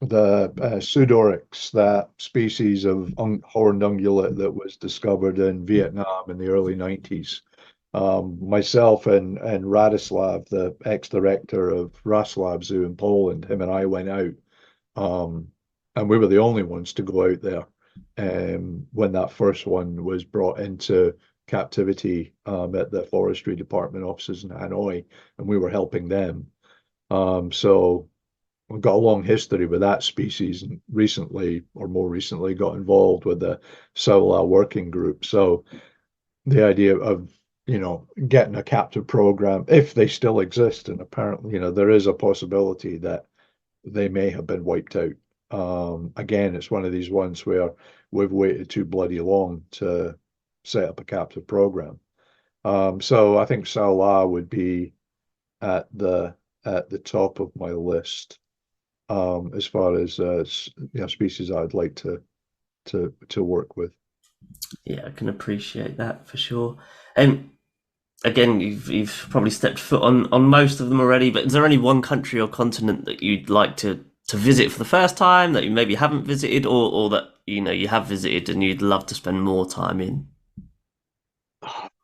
the Pseudorix, that species of horned ungulate that was discovered in Vietnam in the early 90s. Myself and Radislav, the ex-director of Wrocław Zoo in Poland, him and I went out, um, and we were the only ones to go out there when that first one was brought into captivity at the forestry department offices in Hanoi, and we were helping them. So we've got a long history with that species, and recently, or more recently, got involved with the Saola working group. So the idea of getting a captive program, if they still exist, and apparently there is a possibility that they may have been wiped out. Again, it's one of these ones where we've waited too bloody long to set up a captive program. So I think Saola would be at the top of my list, as far as species I'd like to work with. Yeah, I can appreciate that for sure. And again, you've probably stepped foot on most of them already, but is there any one country or continent that you'd like to visit for the first time that you maybe haven't visited, or that you have visited and you'd love to spend more time in?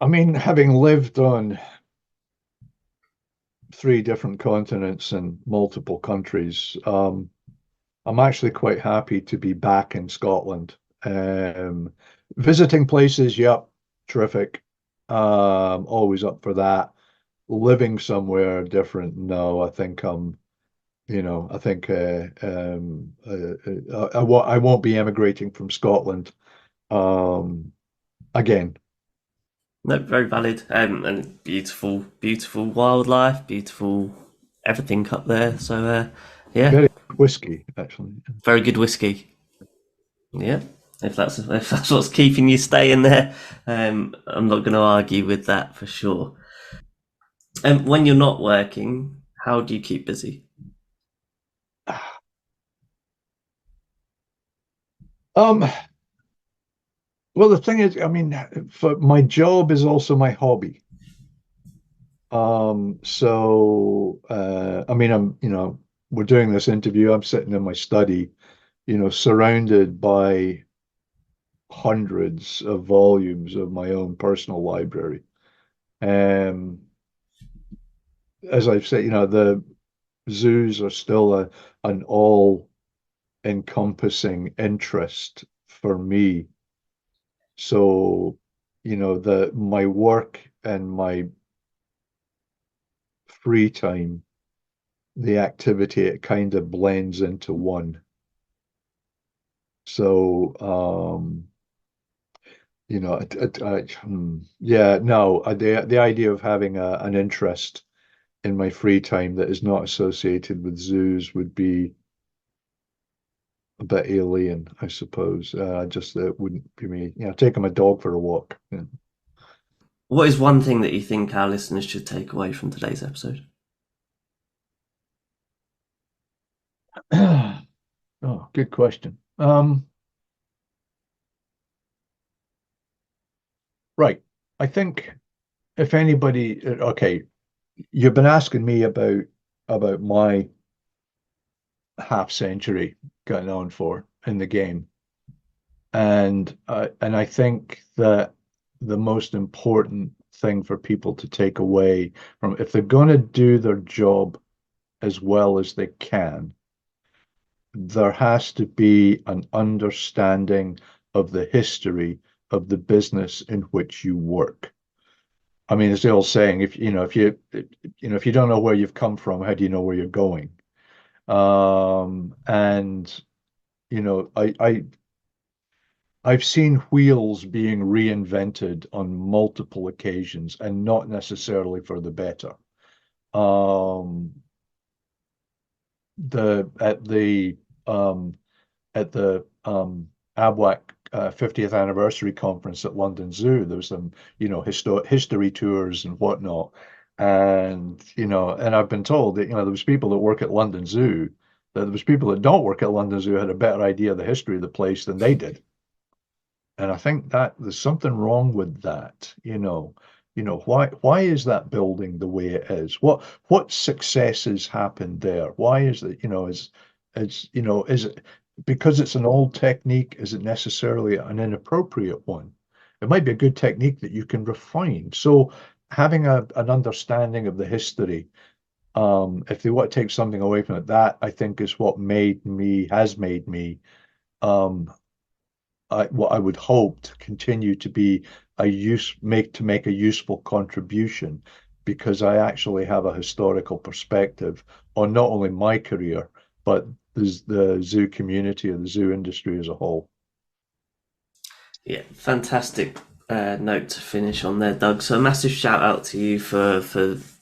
I mean, having lived on 3 different continents and multiple countries, I'm actually quite happy to be back in Scotland. Um, Visiting places, yep, terrific. Always up for that. Living somewhere different, no, I think I think I won't be emigrating from Scotland again. No, very valid. And beautiful, beautiful wildlife, beautiful everything up there. So, yeah, Very whiskey, actually. very good whiskey. Yeah, if that's what's keeping you staying there, I'm not going to argue with that for sure. And when you're not working, how do you keep busy? Um, well, the thing is, I mean, for my job is also my hobby. I mean, we're doing this interview. I'm sitting in my study, surrounded by hundreds of volumes of my own personal library. Um, as I've said, the zoos are still an all-encompassing interest for me. So, the my work and my free time, the activity, it kind of blends into one. So, yeah, no, the idea of having an interest in my free time that is not associated with zoos would be a bit alien, I suppose. Just that wouldn't be me. Taking my dog for a walk. Yeah. What is one thing that you think our listeners should take away from today's episode? Oh, good question. Right. I think if anybody, okay, you've been asking me about my half century going on for in the game, and I think that the most important thing for people to take away from, if they're going to do their job as well as they can, there has to be an understanding of the history of the business in which you work. I mean, it's the old saying, if you don't know where you've come from, how do you know where you're going? And I've seen wheels being reinvented on multiple occasions and not necessarily for the better. Um, the at the at the ABWAC 50th anniversary conference at London Zoo, there was some, history tours and whatnot. And I've been told that, there was people that work at London Zoo, that there was people that don't work at London Zoo had a better idea of the history of the place than they did. And I think that there's something wrong with that, why is that building the way it is? What successes happened there? Why is it, is it because it's an old technique, is it necessarily an inappropriate one? It might be a good technique that you can refine. So having an understanding of the history, if they want to take something away from it, that I think is what has made me, um, what I would hope to continue to be make a useful contribution, because I actually have a historical perspective on not only my career, but the zoo community or the zoo industry as a whole. Yeah, fantastic note to finish on there, Doug. So a massive shout out to you for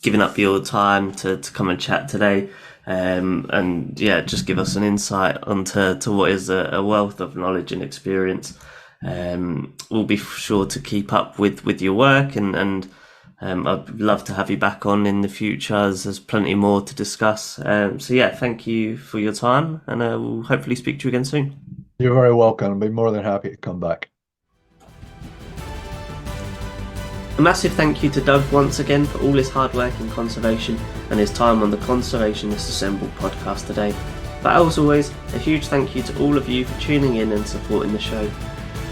giving up your time to come and chat today. and yeah, just give us an insight onto what is a wealth of knowledge and experience. We'll be sure to keep up with your work, and I'd love to have you back on in the future, as there's plenty more to discuss. So yeah, thank you for your time, and we'll hopefully speak to you again soon. You're very welcome. I'll be more than happy to come back. A massive thank you to Doug once again for all his hard work in conservation and his time on the Conservationists Assemble podcast today. But as always, a huge thank you to all of you for tuning in and supporting the show.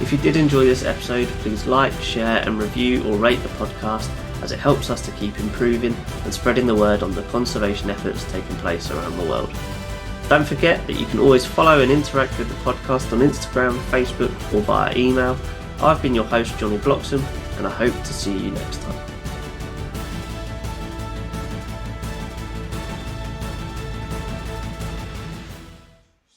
If you did enjoy this episode, please like, share and review or rate the podcast, as it helps us to keep improving and spreading the word on the conservation efforts taking place around the world. Don't forget that you can always follow and interact with the podcast on Instagram, Facebook or via email. I've been your host, Johnny Bloxham, and I hope to see you next time.